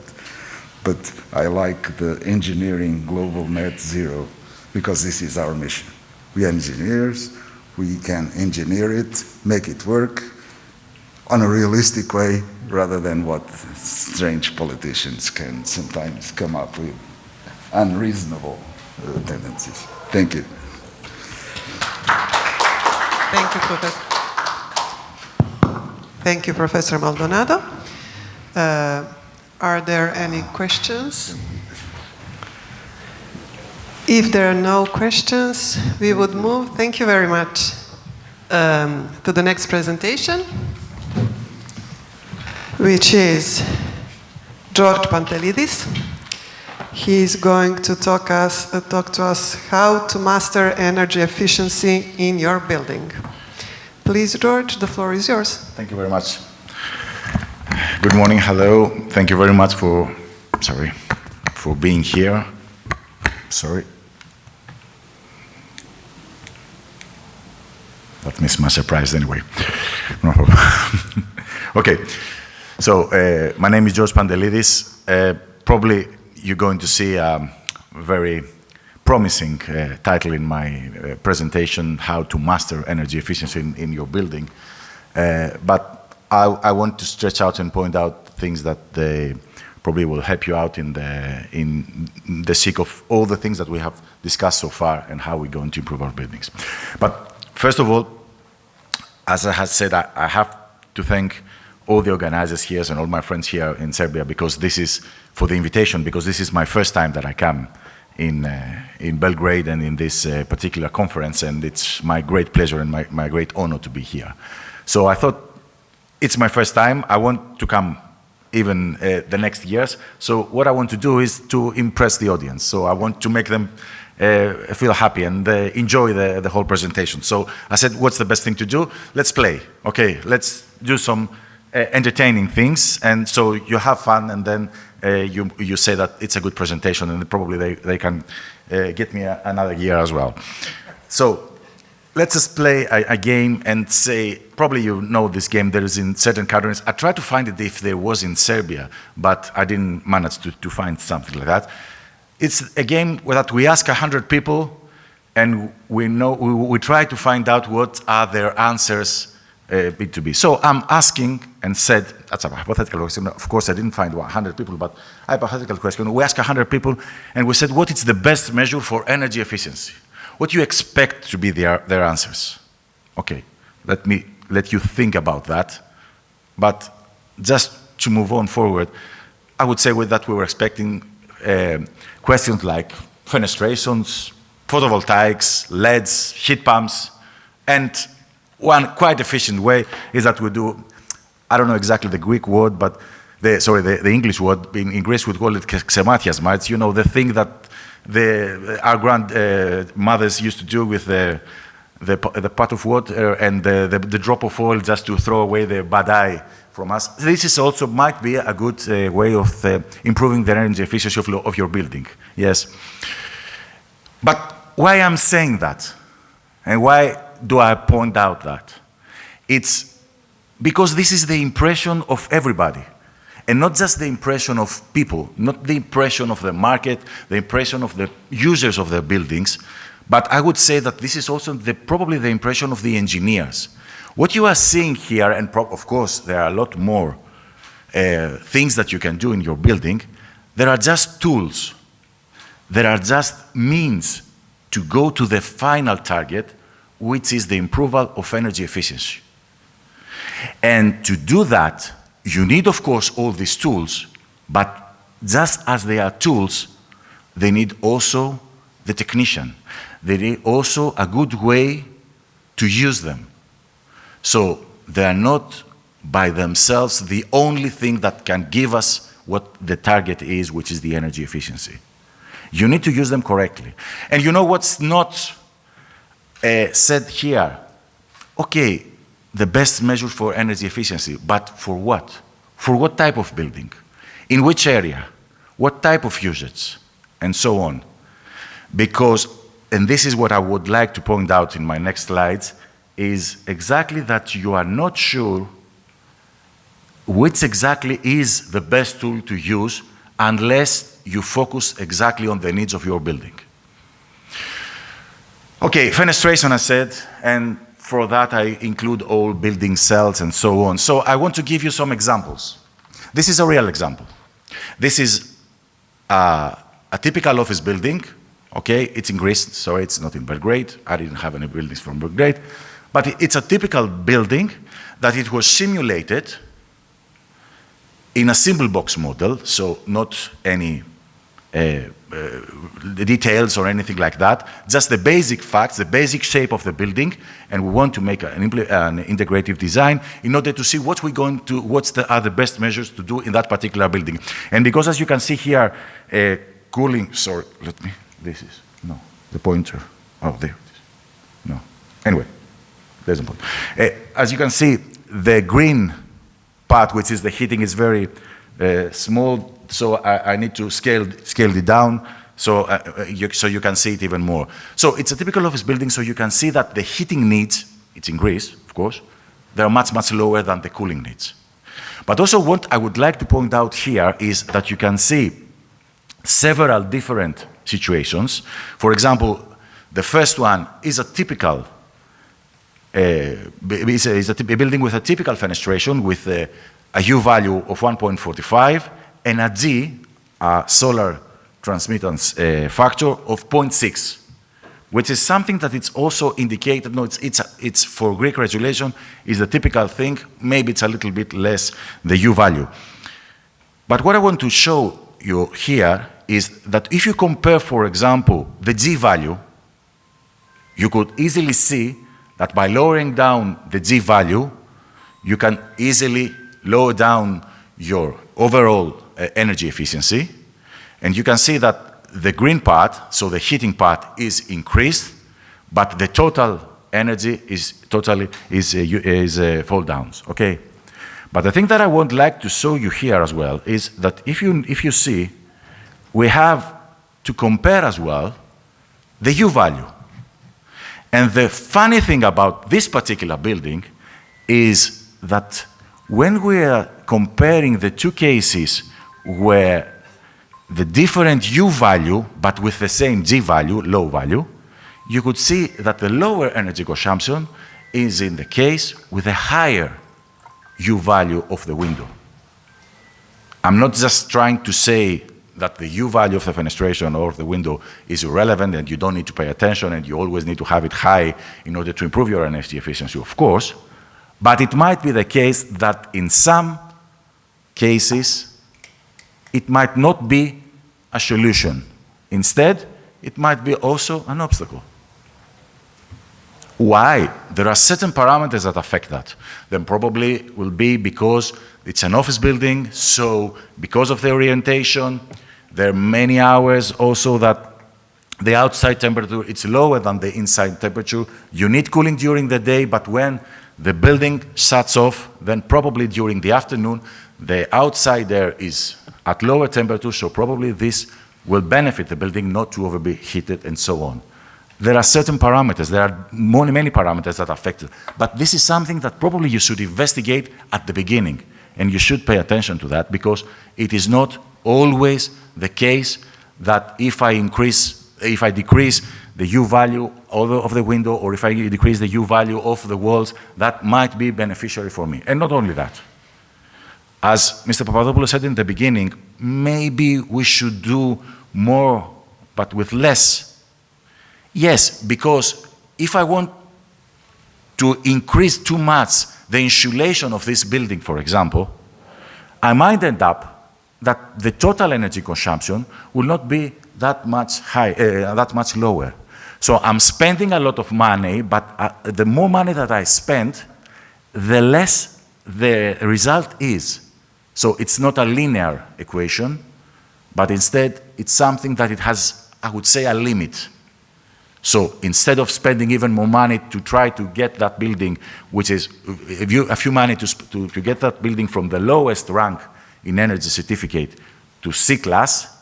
But I like the engineering global net zero because this is our mission. We are engineers, we can engineer it, make it work on a realistic way rather than what strange politicians can sometimes come up with unreasonable tendencies. Thank you. Thank you, Professor. Thank you, Professor Maldonado. Are there any questions? If there are no questions, we would move. Thank you very much to the next presentation, which is George Pantelidis. He is going to talk to us how to master energy efficiency in your building. Please, George, the floor is yours. Thank you very much. Good morning, hello. Thank you very much for being here. Sorry. miss my surprise anyway. No problem. Okay, so my name is George Pandelidis. Probably you're going to see a very promising title in my presentation, How to Master Energy Efficiency in Your Building. But I want to stretch out and point out things that probably will help you out in the sake of all the things that we have discussed so far and how we're going to improve our buildings. But first of all, as I had said, I have to thank all the organizers here and all my friends here in Serbia because this is, for the invitation, because this is my first time that I come in Belgrade and in this particular conference, and it's my great pleasure and my great honor to be here. So I thought, it's my first time, I want to come even the next years. So what I want to do is to impress the audience. So I want to make them feel happy and enjoy the whole presentation. So I said, what's the best thing to do? Let's play. Okay, let's do some entertaining things. And so you have fun, and then you say that it's a good presentation, and probably they can get me another year as well. So let's just play a game and say, probably you know this game, there is in certain countries. I tried to find it if there was in Serbia, but I didn't manage to find something like that. It's a game that we ask 100 people, and we try to find out what are their answers to be. So I'm asking and said, that's a hypothetical question. Of course, I didn't find 100 people, but a hypothetical question. We asked 100 people, and we said, what is the best measure for energy efficiency? What do you expect to be their answers? Okay, let me let you think about that. But just to move on forward, I would say that we were expecting questions like fenestrations, photovoltaics, LEDs, heat pumps, and one quite efficient way is that we do, I don't know exactly the Greek word, but the English word, in Greece we'd call it xematiasma. It's, you know, the thing that our grandmothers used to do with the pot of water and the drop of oil just to throw away the bad eye from us. This is also might be a good way of improving the energy efficiency of your building. Yes. But why I'm saying that, and why do I point out that? It's because this is the impression of everybody. And not just the impression of people, not the impression of the market, the impression of the users of the buildings, but I would say that this is also probably the impression of the engineers. What you are seeing here, and of course there are a lot more things that you can do in your building, there are just tools. There are just means to go to the final target, which is the improvement of energy efficiency. And to do that, you need, of course, all these tools, but just as they are tools, they need also the technician. They need also a good way to use them. So they are not by themselves the only thing that can give us what the target is, which is the energy efficiency. You need to use them correctly. And you know what's not said here? Okay, the best measure for energy efficiency, but for what? For what type of building? In which area? What type of usage? And so on. Because, and this is what I would like to point out in my next slides, is exactly that you are not sure which exactly is the best tool to use unless you focus exactly on the needs of your building. Okay, fenestration I said, and for that I include all building cells and so on. So I want to give you some examples. This is a real example. This is a typical office building. Okay, it's in Greece, so it's not in Belgrade. I didn't have any buildings from Belgrade. But it's a typical building that it was simulated in a simple box model, so not any details or anything like that, just the basic facts, the basic shape of the building, and we want to make an integrative design in order to see what we're going to, are the best measures to do in that particular building. And because as you can see here, cooling, sorry, this is, no, the pointer, oh, there it is, no. Anyway, there's a point. As you can see, the green part, which is the heating, is very small, so I need to scale it down so you can see it even more. So it's a typical office building, so you can see that the heating needs it's in Greece, of course, they're much, much lower than the cooling needs. But also what I would like to point out here is that you can see several different situations. For example, the first one is a typical, is a building with a typical fenestration with a U value of 1.45 and a G, a solar transmittance factor of 0.6, which is something that it's also indicated, no, it's for Greek regulation, is the typical thing, maybe it's a little bit less the U value. But what I want to show you here is that if you compare, for example, the G value, you could easily see that by lowering down the G value, you can easily lower down your overall energy efficiency. And you can see that the green part, so the heating part, is increased, but the total energy is totally fall downs. Okay. But the thing that I would like to show you here as well is that if you see, we have to compare as well the U value. And the funny thing about this particular building is that when we are comparing the two cases where the different U value, but with the same G value, low value, you could see that the lower energy consumption is in the case with a higher U value of the window. I'm not just trying to say that the U value of the fenestration or the window is irrelevant and you don't need to pay attention and you always need to have it high in order to improve your energy efficiency, of course, but it might be the case that in some cases it might not be a solution. Instead, it might be also an obstacle. Why? There are certain parameters that affect that. Then probably will be because it's an office building, so because of the orientation, there are many hours also that the outside temperature, it's lower than the inside temperature. You need cooling during the day, but when the building shuts off, then probably during the afternoon, the outside air is at lower temperature, so probably this will benefit the building not to overbe heated and so on. There are certain parameters, there are many parameters that affect it, but this is something that probably you should investigate at the beginning, and you should pay attention to that because it is not always the case that if I decrease the U value of the window or if I decrease the U value of the walls, that might be beneficiary for me. And not only that. As Mr. Papadopoulos said in the beginning, maybe we should do more, but with less. Yes, because if I want to increase too much the insulation of this building, for example, I might end up that the total energy consumption will not be that much that much lower. So I'm spending a lot of money, but the more money that I spend, the less the result is. So it's not a linear equation, but instead it's something that it has, I would say, a limit. So instead of spending even more money to try to get that building, which is a few money to get that building from the lowest rank in energy certificate to C class,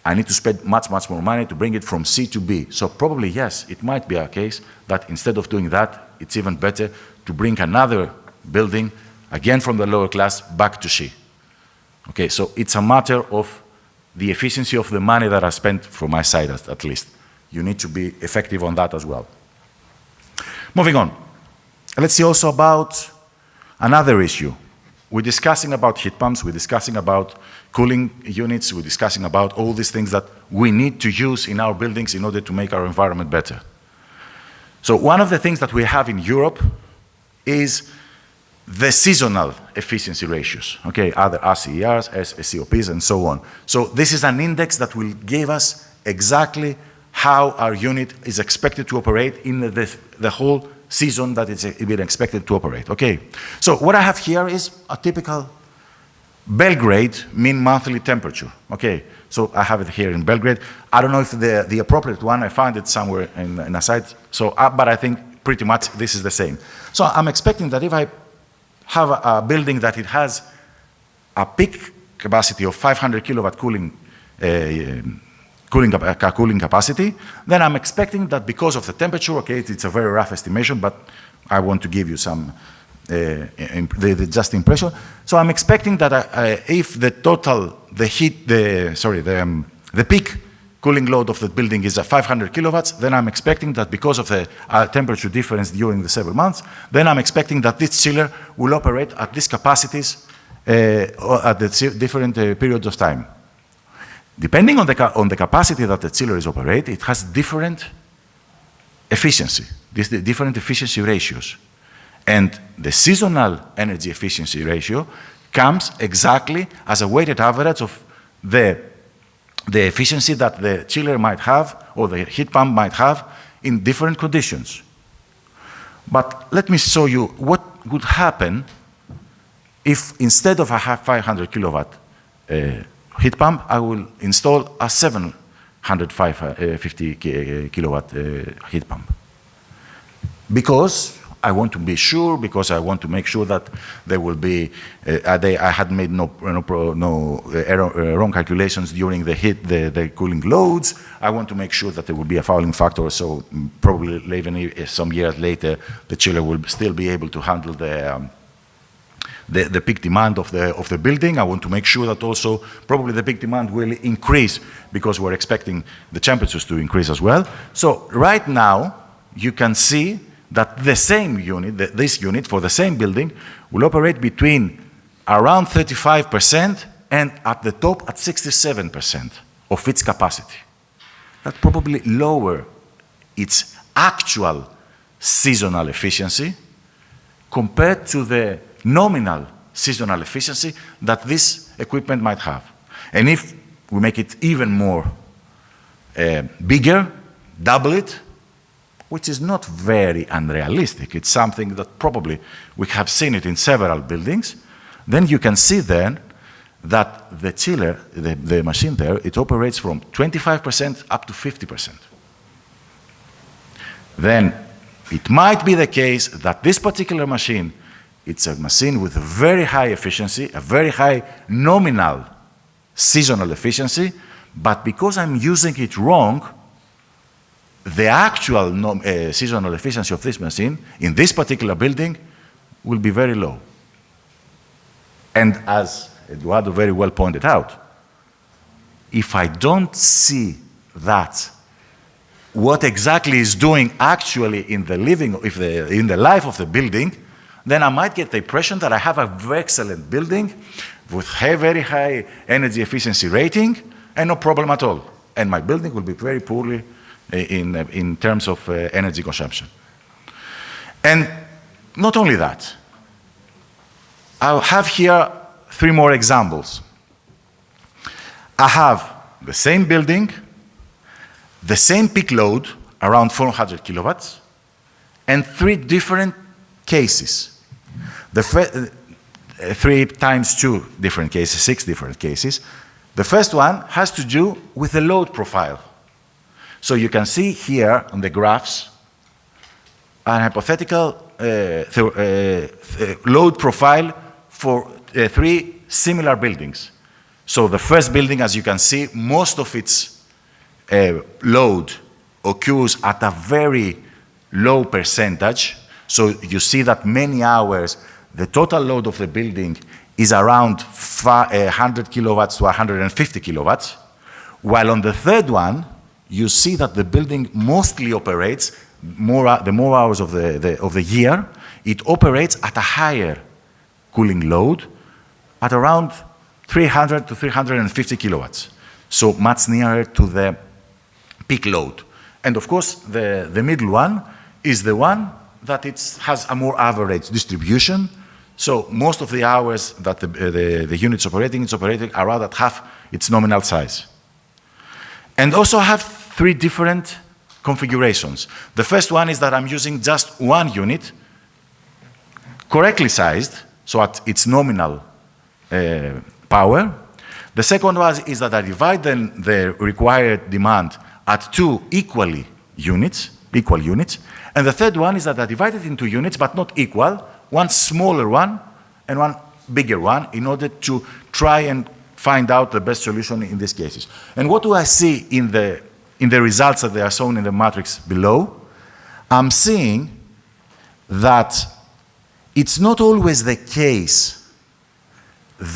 I need to spend much more money to bring it from C to B. So probably, yes, it might be a case that instead of doing that, it's even better to bring another building, again from the lower class, back to C. Okay, so it's a matter of the efficiency of the money that I spent from my side, at least. You need to be effective on that as well. Moving on. Let's see also about another issue. We're discussing about heat pumps, we're discussing about cooling units, we're discussing about all these things that we need to use in our buildings in order to make our environment better. So one of the things that we have in Europe is the seasonal efficiency ratios, okay, other RCERs, SCOPs, and so on. So this is an index that will give us exactly how our unit is expected to operate in the whole season that it's been expected to operate, okay? So what I have here is a typical Belgrade mean monthly temperature, okay? So I have it here in Belgrade. I don't know if the appropriate one, I found it somewhere in a site, so, but I think pretty much this is the same. So I'm expecting that if I have a building that it has a peak capacity of 500 kilowatt cooling cooling capacity, then I'm expecting that because of the temperature, okay, it's a very rough estimation, but I want to give you some just impression. So I'm expecting that if the total, the peak cooling load of the building is 500 kilowatts, then I'm expecting that because of the temperature difference during the several months, then I'm expecting that this chiller will operate at these capacities at the different periods of time. Depending on the capacity that the chiller is operating, it has different efficiency, different efficiency ratios. And the seasonal energy efficiency ratio comes exactly as a weighted average of the efficiency that the chiller might have or the heat pump might have in different conditions. But let me show you what would happen if instead of a 500 kilowatt heat pump, I will install a 750 kilowatt heat pump. Because I want to be sure, because I want to make sure that there will be, I had made no wrong calculations during the cooling loads. I want to make sure that there will be a fouling factor, so probably even some years later, the chiller will still be able to handle the peak demand of the building. I want to make sure that also probably the peak demand will increase because we're expecting the temperatures to increase as well. So right now, you can see that the same unit, this unit for the same building, will operate between around 35% and at the top at 67% of its capacity. That probably lower its actual seasonal efficiency compared to the nominal seasonal efficiency that this equipment might have. And if we make it even more bigger, double it, which is not very unrealistic, it's something that probably we have seen it in several buildings, then you can see then that the chiller, the machine there, it operates from 25% up to 50%. Then it might be the case that this particular machine, it's a machine with a very high efficiency, a very high nominal seasonal efficiency, but because I'm using it wrong, the actual seasonal efficiency of this machine in this particular building will be very low. And as Eduardo very well pointed out, if I don't see that what exactly is doing actually in the in the life of the building, then I might get the impression that I have a very excellent building with very high energy efficiency rating and no problem at all. And my building will be very poorly in terms of energy consumption. And not only that, I'll have here 3 more examples. I have the same building, the same peak load, around 400 kilowatts, and 3 different cases. 3 times 2 different cases, 6 different cases. The first one has to do with the load profile. So you can see here on the graphs an hypothetical load profile for 3 similar buildings. So the first building, as you can see, most of its load occurs at a very low percentage. So you see that many hours, the total load of the building is around 100 kilowatts to 150 kilowatts. While on the third one, you see that the building mostly operates, the more hours of the year, it operates at a higher cooling load at around 300 to 350 kilowatts. So much nearer to the peak load. And of course, the middle one is the one that has a more average distribution. So most of the hours that the unit's operating, it's operating around at half its nominal size. And also I have 3 different configurations. The first one is that I'm using just 1 unit, correctly sized, so at its nominal power. The second one is that I divide the required demand at 2 equal units. And the third one is that I divide it into units, but not equal, one smaller one and one bigger one, in order to try and find out the best solution in these cases. And what do I see in the results that they are shown in the matrix below? I'm seeing that it's not always the case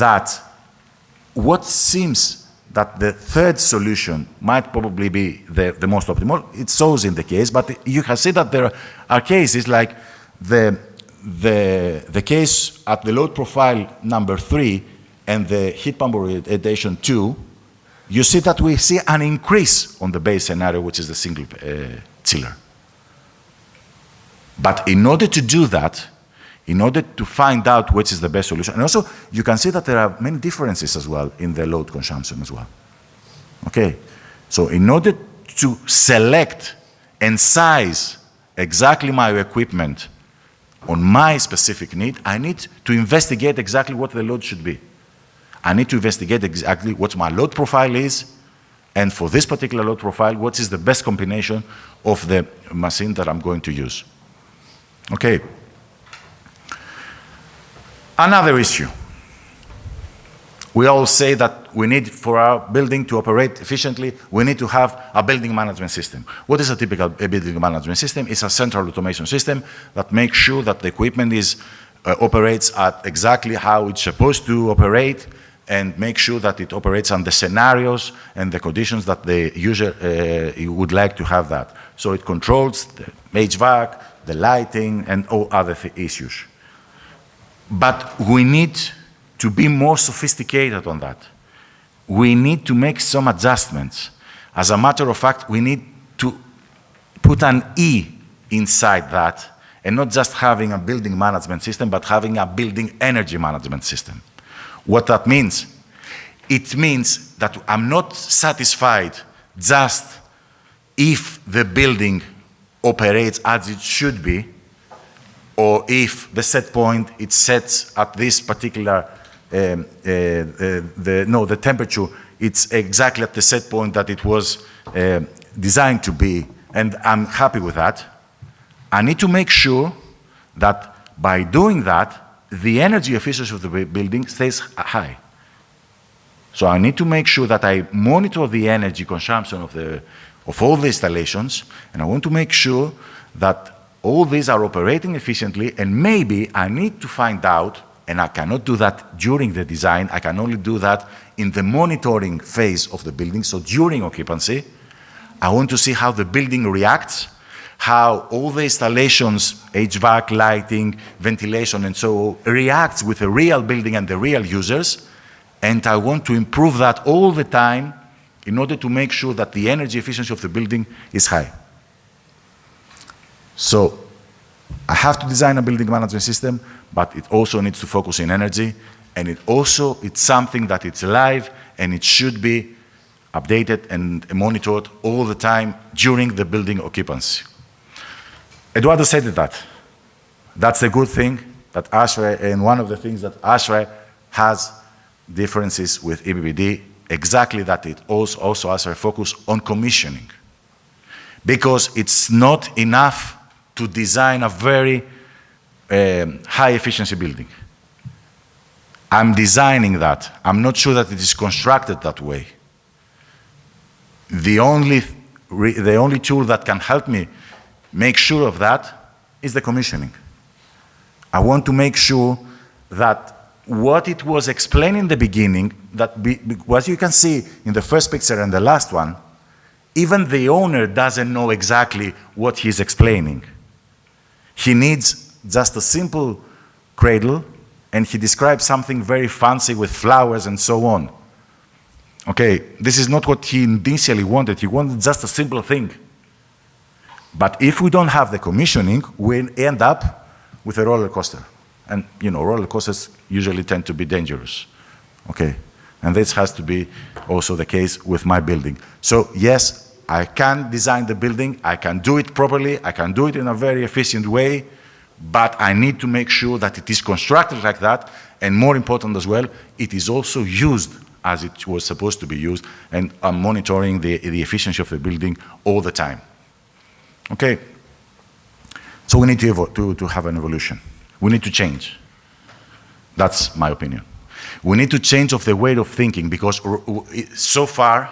that what seems that the third solution might probably be the most optimal. It shows in the case, but you can see that there are cases like the case at the load profile number 3 and the heat pump orientation 2, you see that we see an increase on the base scenario, which is the single chiller. But in order to do that, in order to find out which is the best solution, and also you can see that there are many differences as well in the load consumption as well. Okay, so in order to select and size exactly my equipment on my specific need, I need to investigate exactly what the load should be. I need to investigate exactly what my load profile is, and for this particular load profile, what is the best combination of the machine that I'm going to use. Okay. Another issue. We all say that we need, for our building to operate efficiently, we need to have a building management system. What is a typical building management system? It's a central automation system that makes sure that the equipment operates at exactly how it's supposed to operate, and make sure that it operates on the scenarios and the conditions that the user would like to have that. So it controls the HVAC, the lighting, and all other issues. But we need to be more sophisticated on that. We need to make some adjustments. As a matter of fact, we need to put an E inside that, and not just having a building management system, but having a building energy management system. What that means? It means that I'm not satisfied just if the building operates as it should be, or if the set point it sets at this particular the temperature, it's exactly at the set point that it was designed to be, and I'm happy with that. I need to make sure that by doing that, the energy efficiency of the building stays high. So I need to make sure that I monitor the energy consumption of all the installations, and I want to make sure that all these are operating efficiently, and maybe I need to find out, and I cannot do that during the design, I can only do that in the monitoring phase of the building. So during occupancy, I want to see how the building reacts, how all the installations, HVAC, lighting, ventilation, and so on, reacts with the real building and the real users, and I want to improve that all the time in order to make sure that the energy efficiency of the building is high. So I have to design a building management system, but it also needs to focus in energy, and it's something that it's live, and it should be updated and monitored all the time during the building occupancy. Eduardo said that. That's a good thing that ASHRAE, and one of the things that ASHRAE has differences with EBBD, exactly that it also has a focus on commissioning. Because it's not enough to design a very high efficiency building. I'm designing that. I'm not sure that it is constructed that way. The only tool that can help me make sure of that is the commissioning. I want to make sure that what it was explained in the beginning, what you can see in the first picture and the last one, even the owner doesn't know exactly what he's explaining. He needs just a simple cradle, and he describes something very fancy with flowers and so on. Okay, this is not what he initially wanted. He wanted just a simple thing. But if we don't have the commissioning, we end up with a roller coaster. And roller coasters usually tend to be dangerous. Okay, and this has to be also the case with my building. So yes, I can design the building, I can do it properly, I can do it in a very efficient way, but I need to make sure that it is constructed like that, and more important as well, it is also used as it was supposed to be used, and I'm monitoring the efficiency of the building all the time. Okay, so we need to have an evolution. We need to change. That's my opinion. We need to change of the way of thinking, because so far,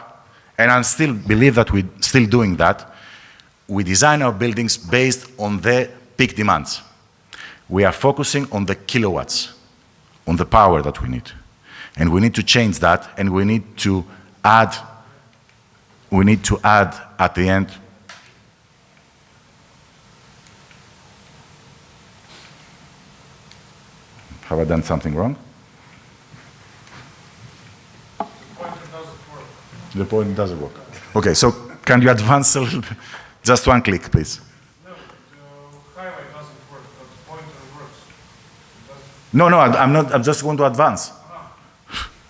and I still believe that we're still doing that, we design our buildings based on the peak demands. We are focusing on the kilowatts, on the power that we need. And we need to change that, and we need to add at the end. Have I done something wrong? The point doesn't work. Okay, so can you advance a little bit? Just one click, please. No, the highway doesn't work, but the pointer works. No, I'm not. I'm just going to advance.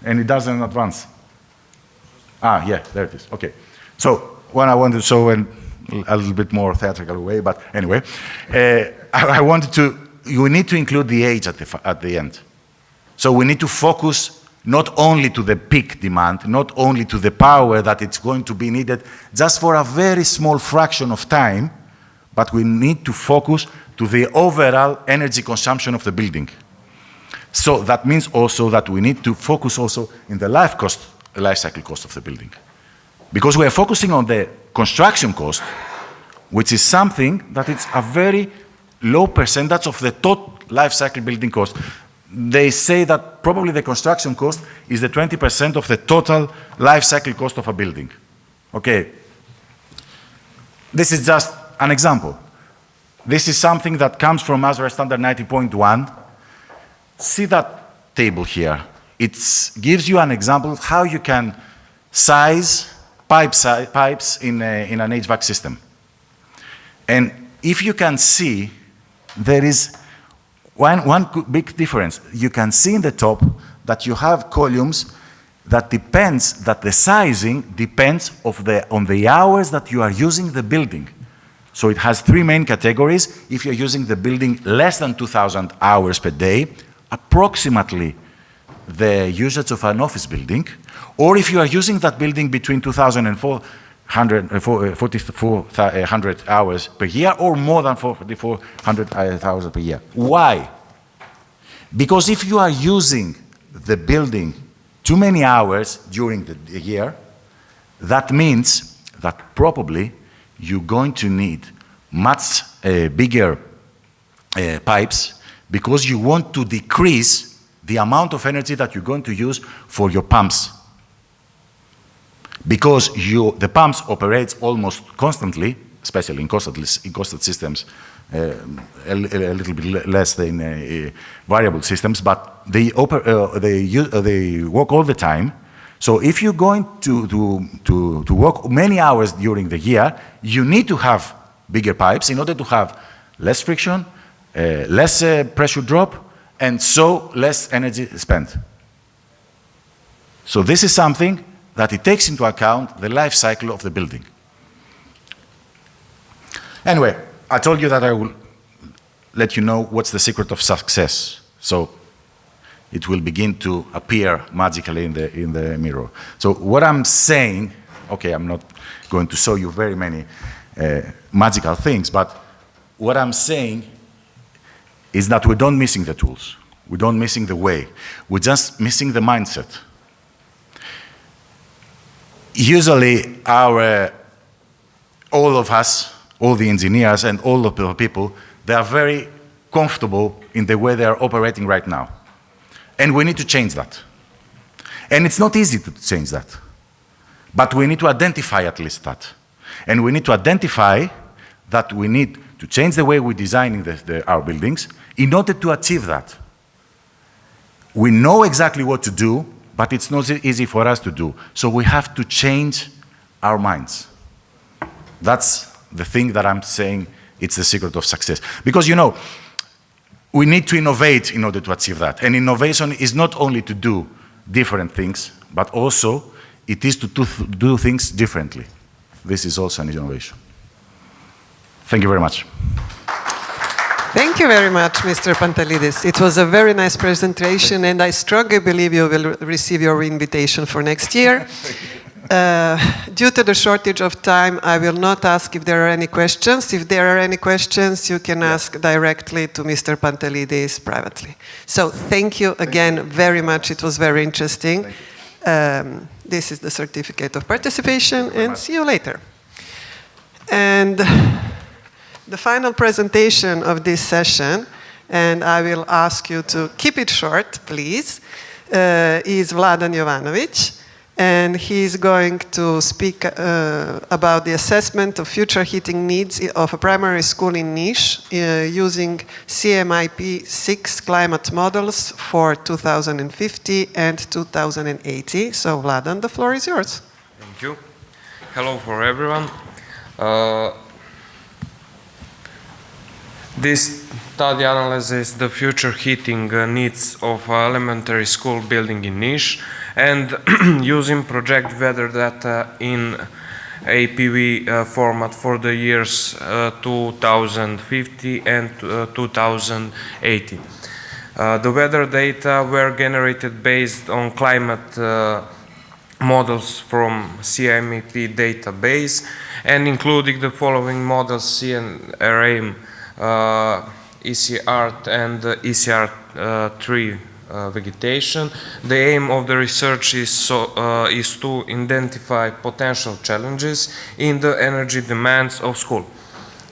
And it doesn't advance. Yeah, there it is. Okay. So what I wanted to show in a little bit more theatrical way, but anyway, I wanted to. You need to include the age at the end. So we need to focus not only to the peak demand, not only to the power that it's going to be needed just for a very small fraction of time, but we need to focus to the overall energy consumption of the building. So that means also that we need to focus also in the life cycle cost of the building. Because we are focusing on the construction cost, which is something that it's a very low percentage of the total life cycle building cost. They say that probably the construction cost is the 20% of the total life cycle cost of a building. Okay. This is just an example. This is something that comes from ASRA Standard 90.1. See that table here. It gives you an example of how you can size pipes in an HVAC system. And if you can see, there is one big difference. You can see in the top that you have columns that the sizing depends on the hours that you are using the building. So it has three main categories. If you're using the building less than 2,000 hours per day, approximately the usage of an office building, or if you are using that building between 2,000 and 4,400 hours per year, or more than 4,400 hours per year. Why? Because if you are using the building too many hours during the year, that means that probably you're going to need much bigger pipes, because you want to decrease the amount of energy that you're going to use for your pumps. Because the pumps operate almost constantly, especially in costed systems, a little bit less than variable systems, but they work all the time. So if you're going to work many hours during the year, you need to have bigger pipes in order to have less friction, less pressure drop, and so less energy spent. So this is something that it takes into account the life cycle of the building. Anyway, I told you that I will let you know what's the secret of success. So it will begin to appear magically in the mirror. So what I'm saying, okay, I'm not going to show you very many magical things, but what I'm saying is that we don't missing the tools. We don't missing the way. We're just missing the mindset. Usually all of us, all the engineers and all of the people, they are very comfortable in the way they are operating right now. And we need to change that. And it's not easy to change that. But we need to identify at least that. And we need to identify that we need to change the way we're designing our buildings in order to achieve that. We know exactly what to do, but it's not easy for us to do. So we have to change our minds. That's the thing that I'm saying, it's the secret of success. Because, you know, we need to innovate in order to achieve that. And innovation is not only to do different things, but also it is to do things differently. This is also an innovation. Thank you very much. Thank you very much, Mr. Pantelidis. It was a very nice presentation, and I strongly believe you will receive your invitation for next year. Due to the shortage of time, I will not ask if there are any questions. If there are any questions, you can ask directly to Mr. Pantelidis privately. So thank you again very much. It was very interesting. This is the certificate of participation, and see you later. And the final presentation of this session, and I will ask you to keep it short, please, is Vladan Jovanovic. And he's going to speak about the assessment of future heating needs of a primary school in Niš using CMIP 6 climate models for 2050 and 2080. So Vladan, the floor is yours. Thank you. Hello for everyone. This study analyzes the future heating needs of elementary school building in Niš, and using project weather data in APV format for the years 2050 and 2080. The weather data were generated based on climate models from CMEP database and including the following models: CNRAM, ECR and ECR3 vegetation. The aim of the research is to identify potential challenges in the energy demands of school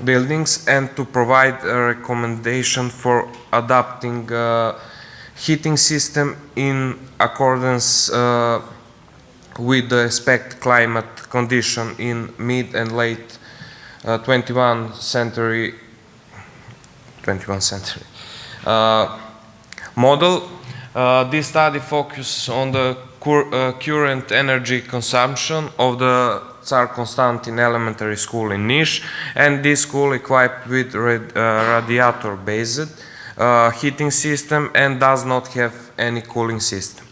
buildings and to provide a recommendation for adapting heating system in accordance with the expected climate condition in mid and late 21st century model. This study focuses on the current energy consumption of the Tsar Constantin Elementary School in Niš, and this school equipped with radiator-based heating system and does not have any cooling system.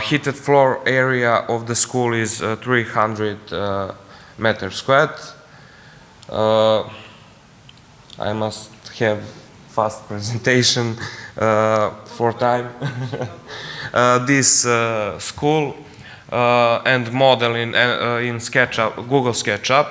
Heated floor area of the school is 300 meters squared. I must have fast presentation for time. This school and model in SketchUp, Google SketchUp.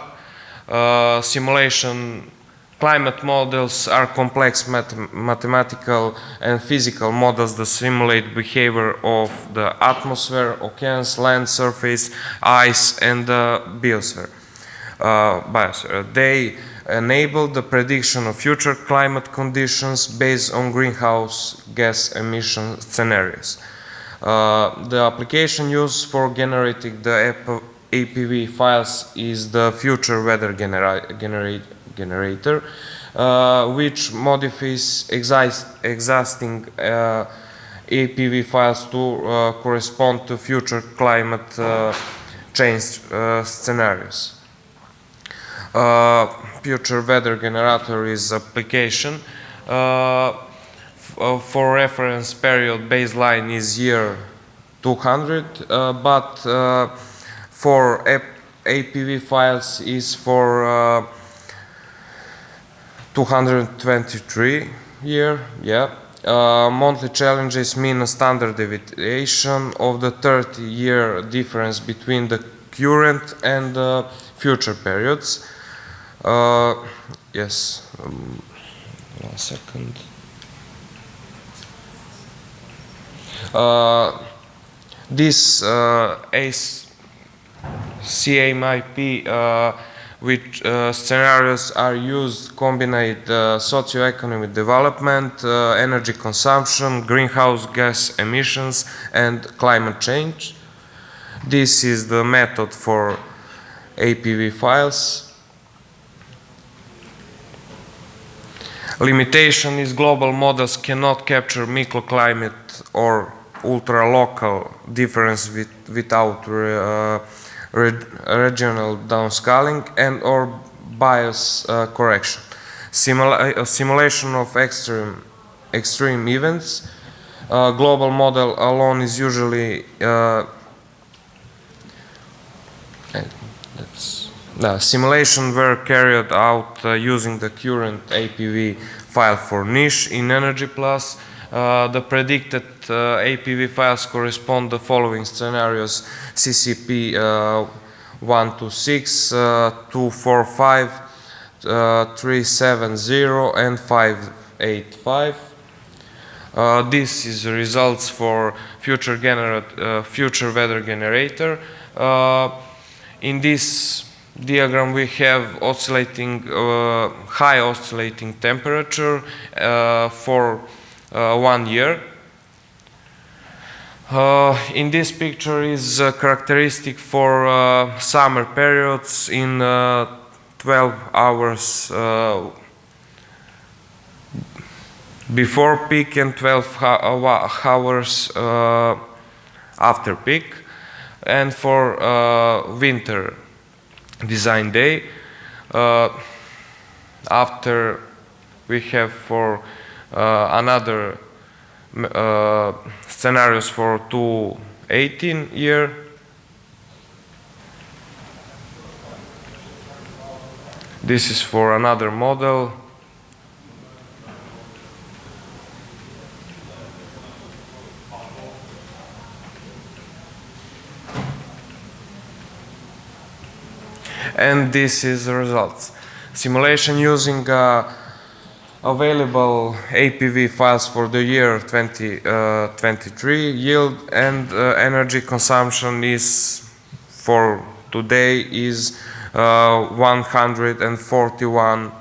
Simulation climate models are complex mathematical and physical models that simulate behavior of the atmosphere, oceans, land surface, ice, and the biosphere. They enable the prediction of future climate conditions based on greenhouse gas emission scenarios. The application used for generating the APV files is the future weather generator, which modifies existing APV files to correspond to future climate change scenarios. Future weather generator is application. For reference period, baseline is year 200, but for APV files is for 223 year. Monthly challenges mean a standard deviation of the 30-year difference between the current and the future periods. Yes, 1 second. This CMIP which scenarios are used combined socioeconomic development, energy consumption, greenhouse gas emissions, and climate change. This is the method for APV files. Limitation is global models cannot capture microclimate or ultra-local difference without regional downscaling and or bias correction. Simulation of extreme events. Global model alone is usually simulation were carried out using the current APV file for Niš in Energy Plus. The predicted APV files correspond the following scenarios: CCP 126, 245, 370, and 585. This is the results for future weather generator. In this diagram we have high oscillating temperature for 1 year. In this picture is characteristic for summer periods in 12 hours before peak and 12 hours after peak. And for winter design day, after we have for another scenarios for 2018 year. This is for another model. And this is the results. Simulation using available APV files for the year 2023. Yield and energy consumption is for today is 141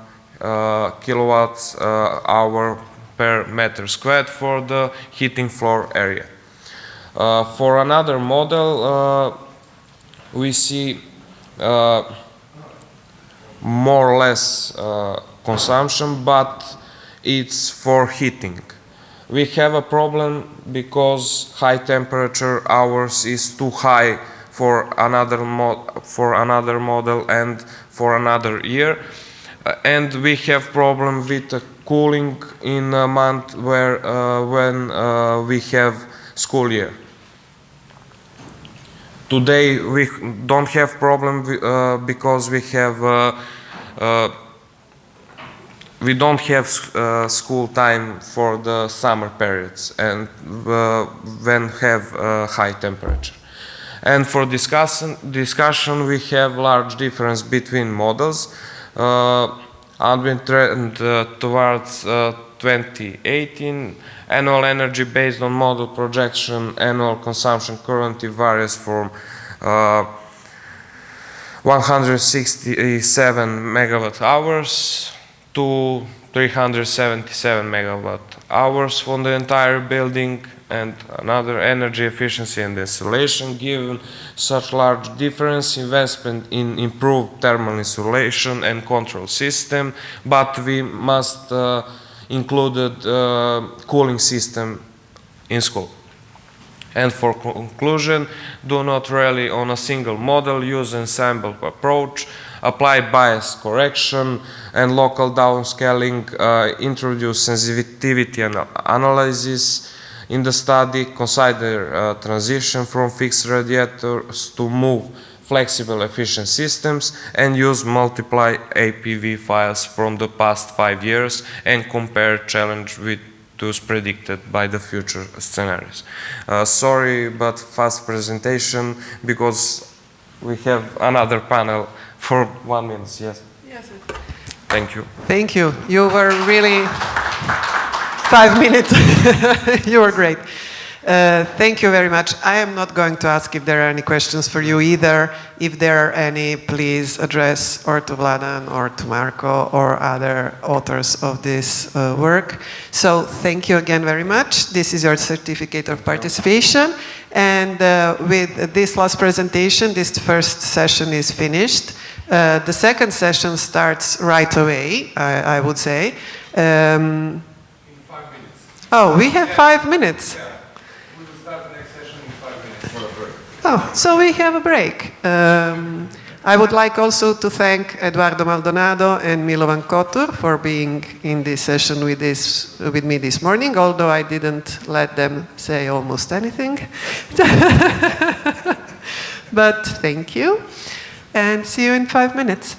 kilowatts hour per meter squared for the heating floor area. For another model, we see more or less consumption, but it's for heating. We have a problem because high temperature hours is too high for another model and for another year, and we have problem with cooling in a month where when we have school year. Today we don't have problem because we don't have school time for the summer periods and when have high temperature. And for discussion we have large difference between models. Ambient trend towards 2018, annual energy based on model projection, annual consumption currently varies from 167 megawatt hours to 377 megawatt hours for the entire building, and another energy efficiency and insulation. Given such large difference, investment in improved thermal insulation and control system, but we must include cooling system in school. And for conclusion, do not rely on a single model, use ensemble approach, apply bias correction and local downscaling, introduce sensitivity analysis in the study, consider transition from fixed radiators to move flexible efficient systems, and use multiply APV files from the past 5 years and compare challenge with those predicted by the future scenarios. Sorry, but fast presentation because we have another panel for 1 minute. Yes. Yes. Thank you. Thank you. You were really 5 minutes. You were great. Thank you very much. I am not going to ask if there are any questions for you either. If there are any, please address or to Vladan or to Marko or other authors of this work. So thank you again very much. This is your certificate of participation. And with this last presentation, this first session is finished. The second session starts right away, I would say. In 5 minutes. Oh, we have 5 minutes. Yeah. We will start the next session in 5 minutes for a break. Oh, so we have a break. I would like also to thank Eduardo Maldonado and Milovan Kotur for being in this session with me this morning, although I didn't let them say almost anything. But thank you, and see you in 5 minutes.